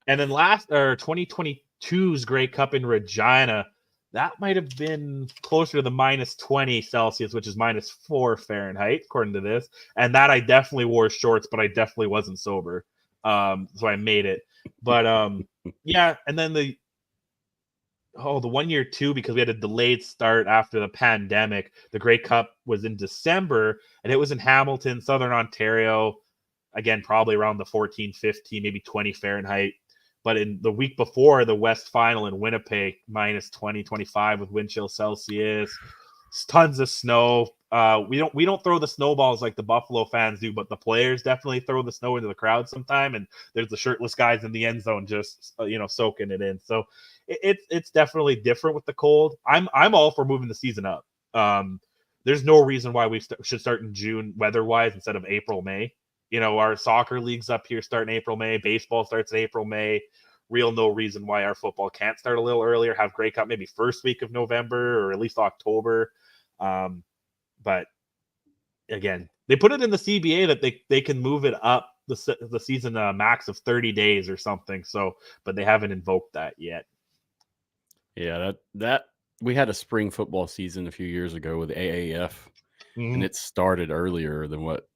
S2: then 2022's Grey Cup in Regina, that might have been closer to the -20 Celsius, which is -4 Fahrenheit, according to this. And that I definitely wore shorts, but I definitely wasn't sober. So I made it. But yeah, and then the 1 year too, because we had a delayed start after the pandemic. The Grey Cup was in December, and it was in Hamilton, Southern Ontario. Again, probably around the 14, 15, maybe 20 Fahrenheit. But in the week before, the West Final in Winnipeg, -20, 25 with wind chill Celsius, tons of snow. We don't throw the snowballs like the Buffalo fans do, but the players definitely throw the snow into the crowd sometime. And there's the shirtless guys in the end zone just soaking it in. So it's definitely different with the cold. I'm all for moving the season up. There's no reason why we should start in June weather-wise instead of April, May. Our soccer leagues up here start in April, May. Baseball starts in April, May. No reason why our football can't start a little earlier. Have Grey Cup maybe first week of November or at least October. But again, they put it in the CBA that they can move it up the season max of 30 days or something. So, but they haven't invoked that yet.
S1: Yeah, that we had a spring football season a few years ago with AAF, and it started earlier than what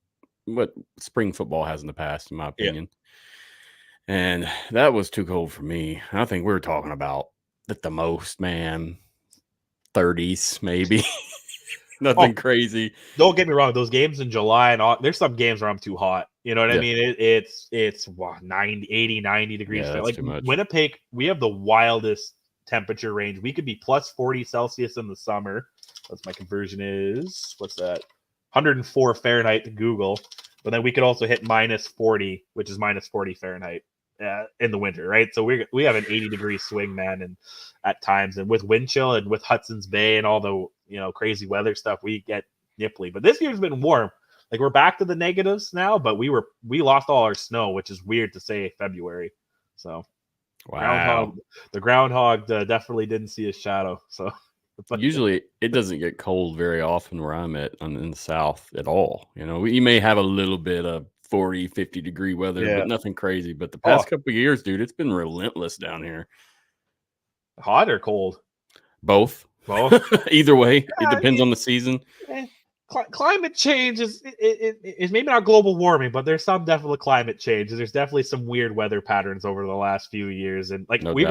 S1: spring football has in the past, in my opinion. Yeah. And that was too cold for me. I think we were talking about at the most, man, 30s maybe. Nothing crazy.
S2: Don't get me wrong. Those games in July and there's some games where I'm too hot. You know what I mean? It's 90, 80, 90 degrees.
S1: Yeah,
S2: like
S1: too much.
S2: Winnipeg, we have the wildest temperature range. We could be +40 Celsius in the summer. That's my conversion is. What's that? 104 Fahrenheit to Google. But then we could also hit -40, which is -40 Fahrenheit in the winter, right? So we have an 80-degree swing, man, and at times, and with wind chill and with Hudson's Bay and all the crazy weather stuff, we get nipply. But this year's been warm. Like we're back to the negatives now, but we lost all our snow, which is weird to say February. So
S1: wow,
S2: the groundhog definitely didn't see his shadow. So.
S1: But usually it doesn't get cold very often where I'm at in the South at all. You may have a little bit of 40, 50 degree weather, but nothing crazy. But the past couple of years, dude, it's been relentless down here.
S2: Hot or cold?
S1: Both. Either way, it depends on the season.
S2: Climate change is maybe not global warming, but there's some definite climate change. There's definitely some weird weather patterns over the last few years. And we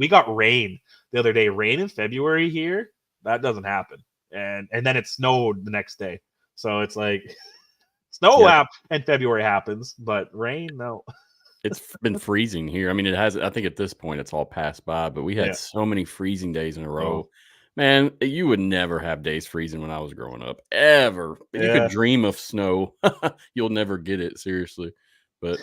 S2: got rain the other day, rain in February here. That doesn't happen. And then it snowed the next day. So it's like snow and February happens, but rain, no.
S1: It's been freezing here. I mean, it has. I think at this point it's all passed by, but we had so many freezing days in a row. Man, you would never have days freezing when I was growing up, ever. If you could
S2: Yeah.
S1: dream of snow, you'll never get it, seriously. But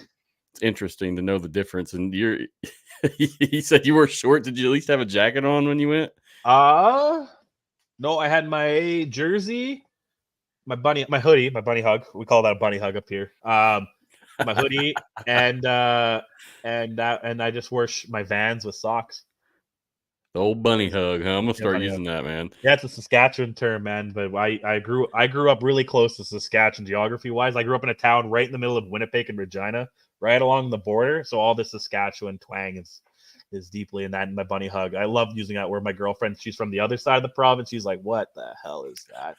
S1: it's interesting to know the difference. And he said you were short. Did you at least have a jacket on when you went?
S2: No, I had my jersey, my hoodie, my bunny hug. We call that a bunny hug up here. My hoodie and I just wore my Vans with socks.
S1: The old bunny hug, huh? I'm gonna start
S2: bunny
S1: using
S2: hug.
S1: that, man.
S2: Yeah, it's a Saskatchewan term, man. But I grew up really close to Saskatchewan geography wise. I grew up in a town right in the middle of Winnipeg and Regina, right along the border. So all the Saskatchewan twang is deeply in that. And my bunny hug, I love using that. Where my girlfriend, she's from the other side of the province. She's like, "What the hell is that?"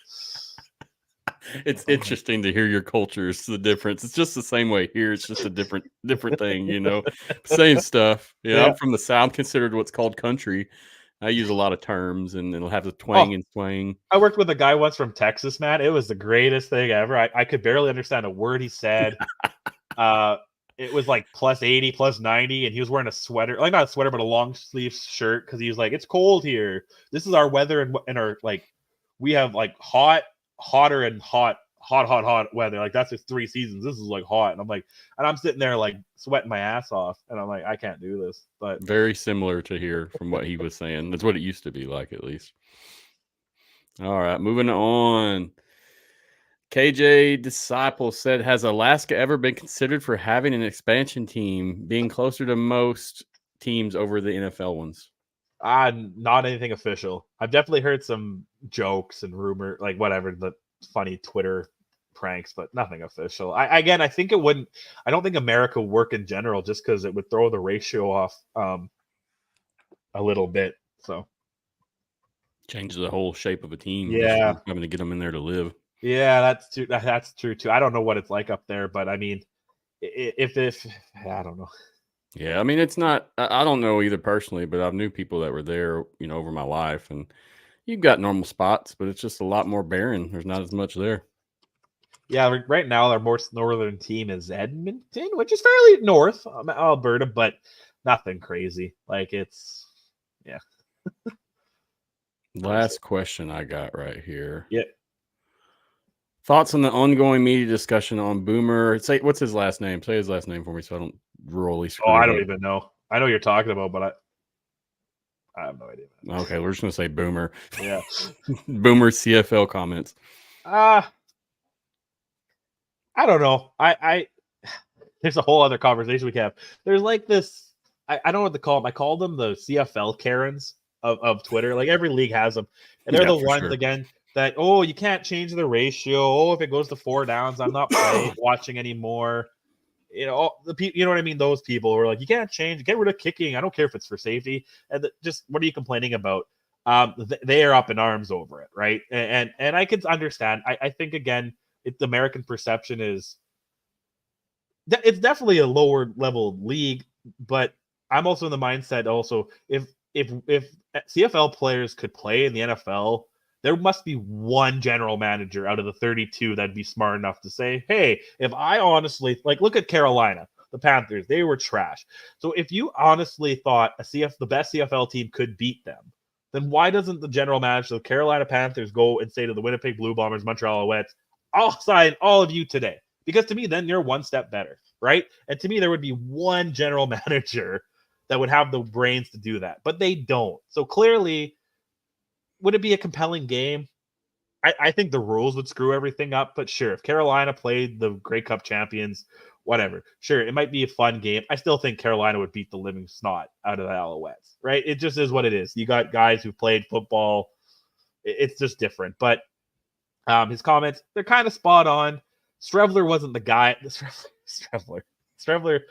S1: It's interesting to hear your cultures, the difference. It's just the same way here. It's just a different thing, you know. Same stuff. Yeah, I'm from the South, considered what's called country. I use a lot of terms, and it'll have the twang and twang.
S2: I worked with a guy once from Texas, man. It was the greatest thing ever. I could barely understand a word he said. It was like plus 80, plus 90, and he was wearing a sweater, like not a sweater, but a long sleeve shirt, because he was like, "It's cold here. This is our weather, and our like, we have like hotter and hot weather. Like that's just 3 seasons. This is like hot." And I'm like, and I'm sitting there like sweating my ass off, and I'm like, I can't do this. But
S1: very similar to here from what he was saying. That's what it used to be like, at least. All right, moving on. KJ Disciple said, "Has Alaska ever been considered for having an expansion team, being closer to most teams over the NFL ones?"
S2: Not anything official. I've definitely heard some jokes and rumor, like whatever, the funny Twitter pranks, but nothing official. I think it wouldn't. I don't think America would work in general, just because it would throw the ratio off a little bit. So
S1: change the whole shape of a team.
S2: Yeah,
S1: just having to get them in there to live.
S2: Yeah, that's true. That's true too. I don't know what it's like up there, but I mean, if I don't know.
S1: Yeah, I mean, it's not. I don't know either personally, but I've knew people that were there, over my life, and you've got normal spots, but it's just a lot more barren. There's not as much there.
S2: Yeah, right now our most northern team is Edmonton, which is fairly north, Alberta, but nothing crazy. Like it's, yeah.
S1: Last question I got right here.
S2: Yeah.
S1: Thoughts on the ongoing media discussion on Boomer? Say, what's his last name? Say his last name for me so I don't rurally screw
S2: I don't even know. I know you're talking about, but I have no idea.
S1: Okay, we're just going to say Boomer.
S2: Yeah.
S1: Boomer CFL comments.
S2: I don't know. There's a whole other conversation we can have. There's like this, I don't know what to call them. I call them the CFL Karens of Twitter. Like every league has them. And they're the ones, again, that, you can't change the ratio. If it goes to 4 downs, I'm not watching anymore. You know what I mean? Those people who are like, you can't change, get rid of kicking. I don't care if it's for safety. And just, what are you complaining about? They are up in arms over it, right? And I can understand. I think, again, the American perception is it's definitely a lower level league, but I'm also in the mindset also, if CFL players could play in the NFL, there must be one general manager out of the 32 that'd be smart enough to say, hey, if I honestly, like, look at Carolina, the Panthers, they were trash. So if you honestly thought the best CFL team could beat them, then why doesn't the general manager of the Carolina Panthers go and say to the Winnipeg Blue Bombers, Montreal Alouettes, I'll sign all of you today? Because to me, then you're one step better, right? And to me, there would be one general manager that would have the brains to do that, but they don't. So clearly, would it be a compelling game? I think the rules would screw everything up, but sure, if Carolina played the Grey Cup champions, whatever, sure, it might be a fun game. I still think Carolina would beat the living snot out of the Alouettes, right? It just is what it is. You got guys who played football. It's just different. But his comments, they're kind of spot on. Strevler wasn't the guy. Strevler,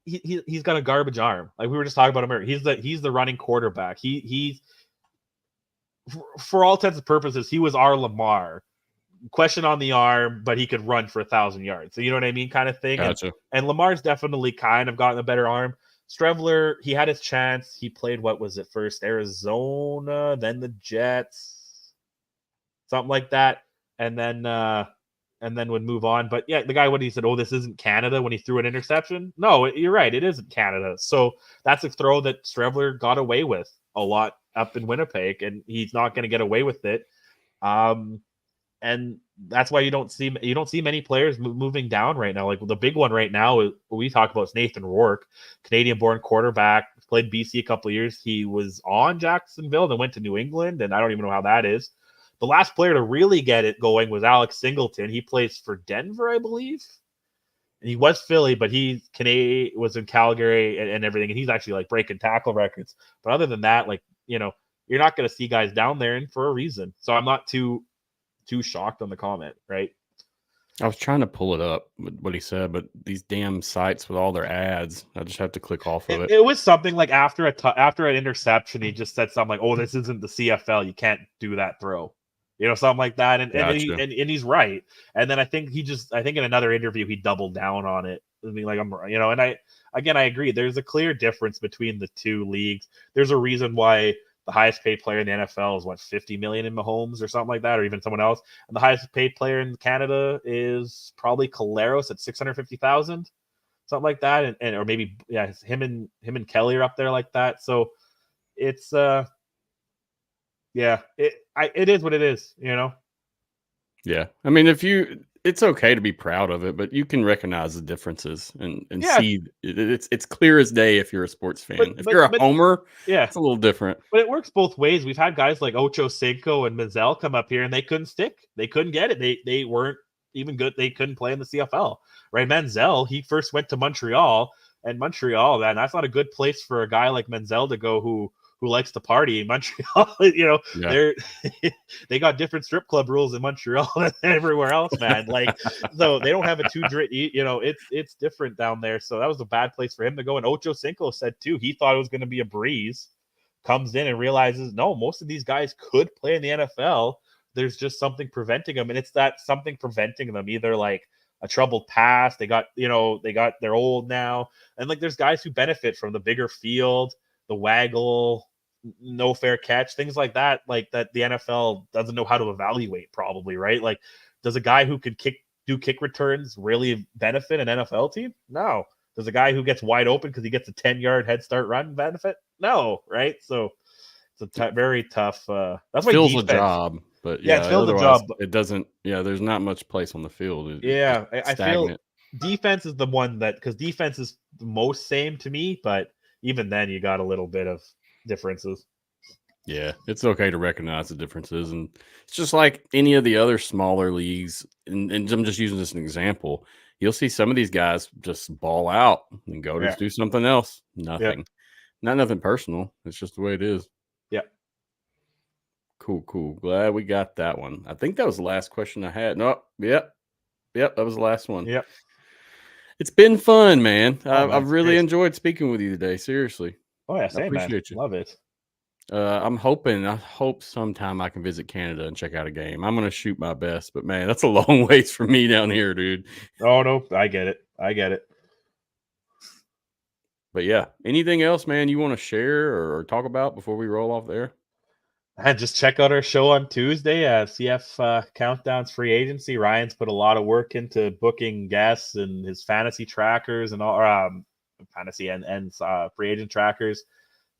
S2: he's got a garbage arm. Like we were just talking about him. He's the running quarterback. He's for all intents and purposes, he was our Lamar. Question on the arm, but he could run for 1,000 yards. So you know what I mean, kind of thing.
S1: Gotcha.
S2: And Lamar's definitely kind of gotten a better arm. Strevler, he had his chance. He played, what was it, first Arizona, then the Jets, something like that, and then would move on. But yeah, the guy, when he said, this isn't Canada, when he threw an interception. No, you're right, it isn't Canada. So that's a throw that Strevler got away with a lot up in Winnipeg, and he's not going to get away with it. And that's why you don't see many players moving down right now. Like the big one right now we talk about is Nathan Rourke, Canadian-born quarterback, played BC a couple of years. He was on Jacksonville, then went to New England, and I don't even know how that is. The last player to really get it going was Alex Singleton. He plays for Denver, I believe. And he was Philly, but he was in Calgary and everything, and he's actually like breaking tackle records. But other than that, like, you know, you're not going to see guys down there, and for a reason. So I'm not too shocked on the comment, right?
S1: I was trying to pull it up, what he said, but these damn sites with all their ads, I just have to click off of it.
S2: It was something like after an interception, he just said something like, "Oh, this isn't the CFL. You can't do that throw." You know, something like that. And
S1: Gotcha.
S2: and he's right. And then I think in another interview, he doubled down on it. I mean, like, and I agree. There's a clear difference between the two leagues. There's a reason why the highest paid player in the NFL is what, 50 million in Mahomes or something like that, or even someone else. And the highest paid player in Canada is probably Caleros at 650,000, something like that. And or maybe, yeah, him and Kelly are up there like that. So it's yeah, it is what it is, you know?
S1: Yeah. I mean, it's okay to be proud of it, but you can recognize the differences and see it's clear as day if you're a sports fan. If you're a homer,
S2: yeah,
S1: it's a little different.
S2: But it works both ways. We've had guys like Ocho Cinco and Manziel come up here, and they couldn't stick. They couldn't get it. They weren't even good. They couldn't play in the CFL, right? Manziel, he first went to Montreal, and Montreal, man, that's not a good place for a guy like Manziel to go who likes to party in Montreal. They got different strip club rules in Montreal than everywhere else, man. Like, so they don't have a it's different down there. So that was a bad place for him to go. And Ocho Cinco said too, he thought it was going to be a breeze. Comes in and realizes, no, most of these guys could play in the NFL. There's just something preventing them. And it's that something preventing them, either like a troubled past. They're old now. And like, there's guys who benefit from the bigger field, the waggle, no fair catch, things like that the NFL doesn't know how to evaluate, probably, right? Like, does a guy who could do kick returns really benefit an NFL team? No. Does a guy who gets wide open because he gets a 10-yard head start run benefit? No, right? So it's a very tough. That's why
S1: fills a job, but
S2: it fills a job.
S1: It doesn't. Yeah, there's not much place on the field.
S2: I feel defense is the one that, because defense is the most same to me, but even then you got a little bit of differences.
S1: Yeah, it's okay to recognize the differences, and it's just like any of the other smaller leagues. And I'm just using this as an example. You'll see some of these guys just ball out and go to do something else. Nothing, not nothing personal. It's just the way it is.
S2: Yeah.
S1: Cool. Glad we got that one. I think that was the last question I had. No, yep, that was the last one.
S2: Yep.
S1: It's been fun, man. I've really enjoyed speaking with you today. Seriously.
S2: Oh yeah, same,
S1: I appreciate you.
S2: Love it.
S1: I hope sometime I can visit Canada and check out a game. I'm going to shoot my best, but man, that's a long ways from me down here, dude.
S2: Oh no, I get it.
S1: But yeah, anything else, man, you want to share or talk about before we roll off there?
S2: And just check out our show on Tuesday, CF Countdown's free agency. Ryan's put a lot of work into booking guests and his fantasy trackers and all, fantasy and free agent trackers.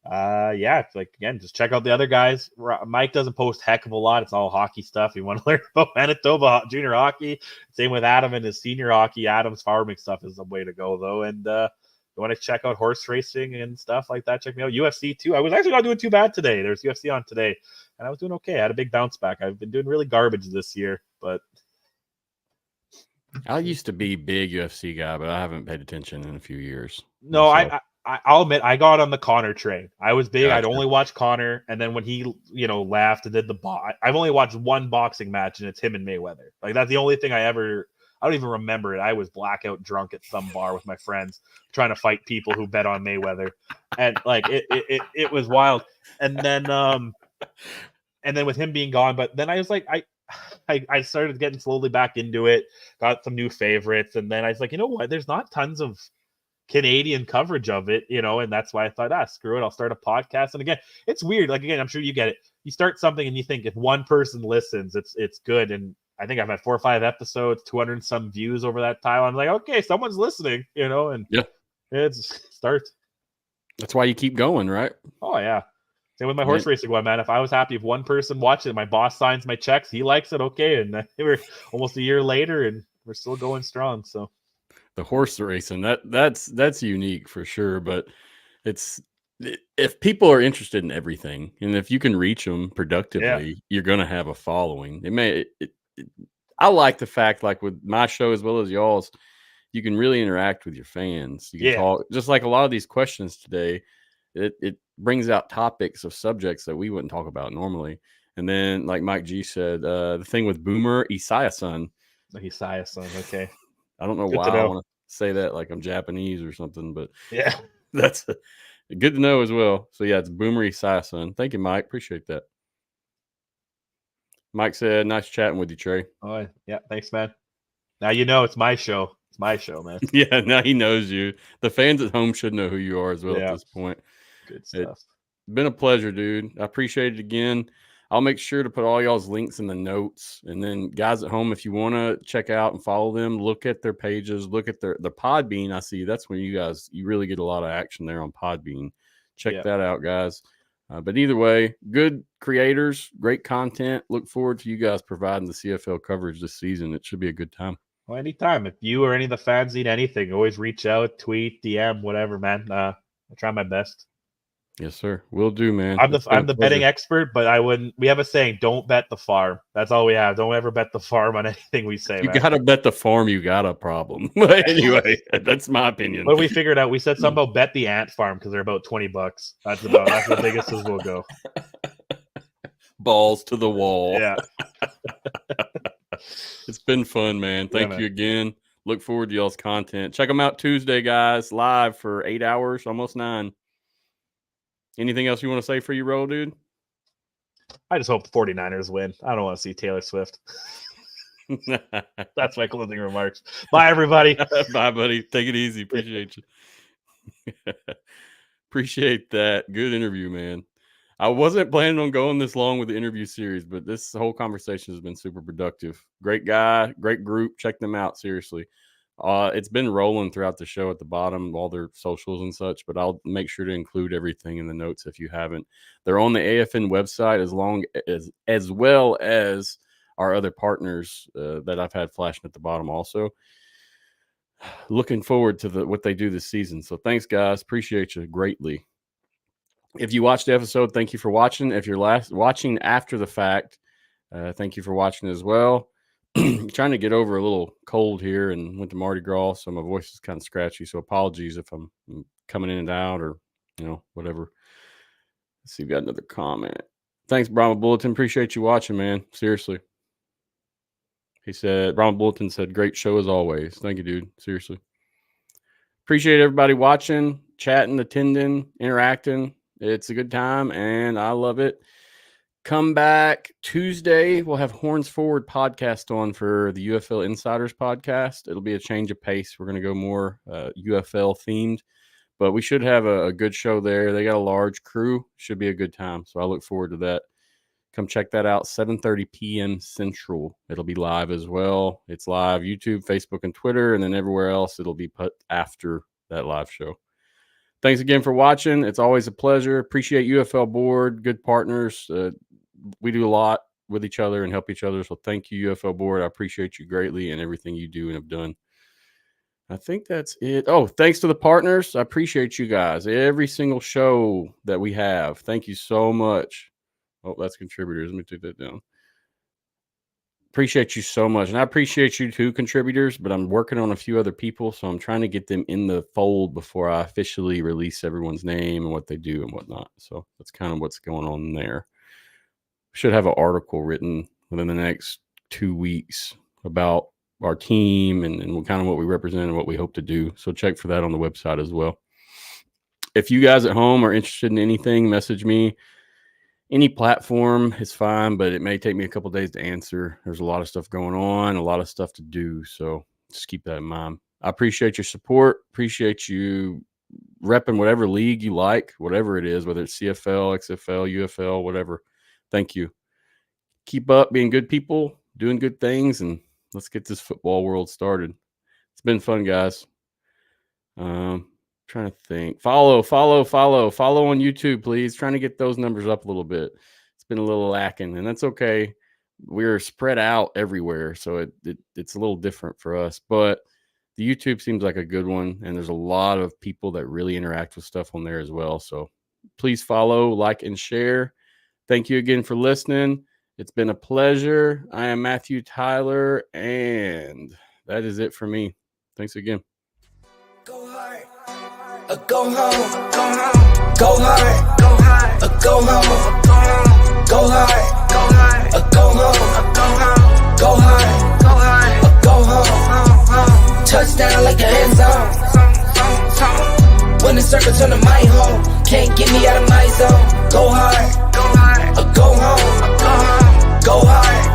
S2: It's like, again, just check out the other guys. Mike doesn't post heck of a lot. It's all hockey stuff. You want to learn about Manitoba junior hockey. Same with Adam and his senior hockey. Adam's farming stuff is the way to go, though. And you want to check out horse racing and stuff like that, check me out. UFC too. I was actually not doing too bad today. There's UFC on today, and I was doing okay. I had a big bounce back. I've been doing really garbage this year, but
S1: I used to be a big UFC guy, but I haven't paid attention in a few years.
S2: No, I'll admit I got on the Connor train. I was big. Gotcha. I'd only watch Connor, and then when he, laughed and did I've only watched one boxing match, and it's him and Mayweather. Like, that's the only thing I don't even remember it. I was blackout drunk at some bar with my friends trying to fight people who bet on Mayweather, and like it was wild. And then with him being gone, but then I was like, I started getting slowly back into it. Got some new favorites, and then I was like, you know what? There's not tons of Canadian coverage of it, and that's why I thought, screw it, I'll start a podcast. And again, it's weird. Like, again, I'm sure you get it. You start something and you think if one person listens, it's good. And I think I've had 4 or 5 episodes, 200 and some views over that time. I'm like, okay, someone's listening, and
S1: yeah,
S2: it starts.
S1: That's why you keep going, right?
S2: Oh yeah. Same with my horse racing one, man. If I was happy if one person watched it, my boss signs my checks, he likes it, okay. And we're almost a year later, and we're still going strong. So
S1: the horse racing, that's unique for sure. But it's, if people are interested in everything, and if you can reach them productively, you're going to have a following. I like the fact, like with my show as well as y'all's, you can really interact with your fans. You can talk, just like a lot of these questions today. It brings out topics of subjects that we wouldn't talk about normally. And then, like Mike G said, the thing with Boomer Esiason.
S2: Okay.
S1: I don't know why I want to say that like I'm Japanese or something, but that's good to know as well. So yeah, it's Boomer Esiason. Thank you, Mike. Appreciate that. Mike said, "Nice chatting with you, Trey."
S2: Oh yeah, thanks, man. Now you know it's my show. It's my show, man.
S1: Yeah, now he knows you. The fans at home should know who you are as well at this point.
S2: Good stuff.
S1: It's been a pleasure, dude. I appreciate it again. I'll make sure to put all y'all's links in the notes. And then, guys at home, if you want to check out and follow them, look at their pages, look at their Podbean. I see that's when you really get a lot of action there on Podbean. Check that out, guys. But either way, good creators, great content. Look forward to you guys providing the CFL coverage this season. It should be a good time.
S2: Well, anytime. If you or any of the fans need anything, always reach out, tweet, DM, whatever, man. I'll try my best.
S1: Yes, sir. Will do, man.
S2: I'm the betting expert, but I wouldn't. We have a saying: "Don't bet the farm." That's all we have. Don't ever bet the farm on anything we say.
S1: You gotta bet the farm. You got a problem. But anyway, that's my opinion.
S2: But we figured out. We said something about bet the ant farm because they're about $20. That's the biggest as we'll go.
S1: Balls to the wall.
S2: Yeah.
S1: It's been fun, man. Thank you again. Look forward to y'all's content. Check them out Tuesday, guys, live for 8 hours, almost 9. Anything else you want to say for your role, dude?
S2: I just hope the 49ers win. I don't want to see Taylor Swift. That's my closing remarks. Bye, everybody.
S1: Bye, buddy. Take it easy. Appreciate you. Appreciate that. Good interview, man. I wasn't planning on going this long with the interview series, but this whole conversation has been super productive. Great guy, great group. Check them out, seriously. It's been rolling throughout the show at the bottom, all their socials and such, but I'll make sure to include everything in the notes if you haven't. They're on the AFN website as well as our other partners that I've had flashing at the bottom also. Looking forward to what they do this season. So thanks, guys. Appreciate you greatly. If you watched the episode, thank you for watching. If you're watching after the fact, thank you for watching as well. Trying to get over a little cold here and went to Mardi Gras, so my voice is kind of scratchy. So apologies if I'm coming in and out or whatever. Let's see, we got another comment. Thanks, Brahma Bulletin. Appreciate you watching, man. Seriously. He said, Brahma Bulletin said, great show as always. Thank you, dude. Seriously. Appreciate everybody watching, chatting, attending, interacting. It's a good time, and I love it. Come back Tuesday. We'll have Horns Forward podcast on for the UFL Insiders podcast. It'll be a change of pace. We're going to go more UFL themed, but we should have a good show there. They got a large crew. Should be a good time. So I look forward to that. Come check that out. 7:30 p.m. Central. It'll be live as well. It's live YouTube, Facebook, and Twitter, and then everywhere else it'll be put after that live show. Thanks again for watching. It's always a pleasure. Appreciate UFL Board. Good partners. We do a lot with each other and help each other. So thank you, UFL Board. I appreciate you greatly and everything you do and have done. I think that's it. Oh, thanks to the partners. I appreciate you guys. Every single show that we have. Thank you so much. Oh, that's contributors. Let me take that down. Appreciate you so much. And I appreciate you too, contributors, but I'm working on a few other people. So I'm trying to get them in the fold before I officially release everyone's name and what they do and whatnot. So that's kind of what's going on there. Should have an article written within the next 2 weeks about our team and kind of what we represent and what we hope to do. So check for that on the website as well. If you guys at home are interested in anything, message me. Any platform is fine, but it may take me a couple days to answer. There's a lot of stuff going on, a lot of stuff to do. So just keep that in mind. I appreciate your support. Appreciate you repping whatever league you like, whatever it is, whether it's CFL, XFL, UFL, whatever. Thank you. Keep up being good people, doing good things, and let's get this football world started. It's been fun, guys. Trying to think. Follow on YouTube, please. Trying to get those numbers up a little bit. It's been a little lacking, and that's okay. We're spread out everywhere, so it's a little different for us. But the YouTube seems like a good one, and there's a lot of people that really interact with stuff on there as well. So please follow, like, and share. Thank you again for listening. It's been a pleasure. I am Matthew Tyler, and that is it for me. Thanks again.
S3: Go hard, go home, go home, go hard, go hard, go home, go hard, go hard, go home, go hard, go hard, go home, touchdown like an end zone. When the circle turn to my home, can't get me out of my zone. Go hard, go hard, go home, go hard.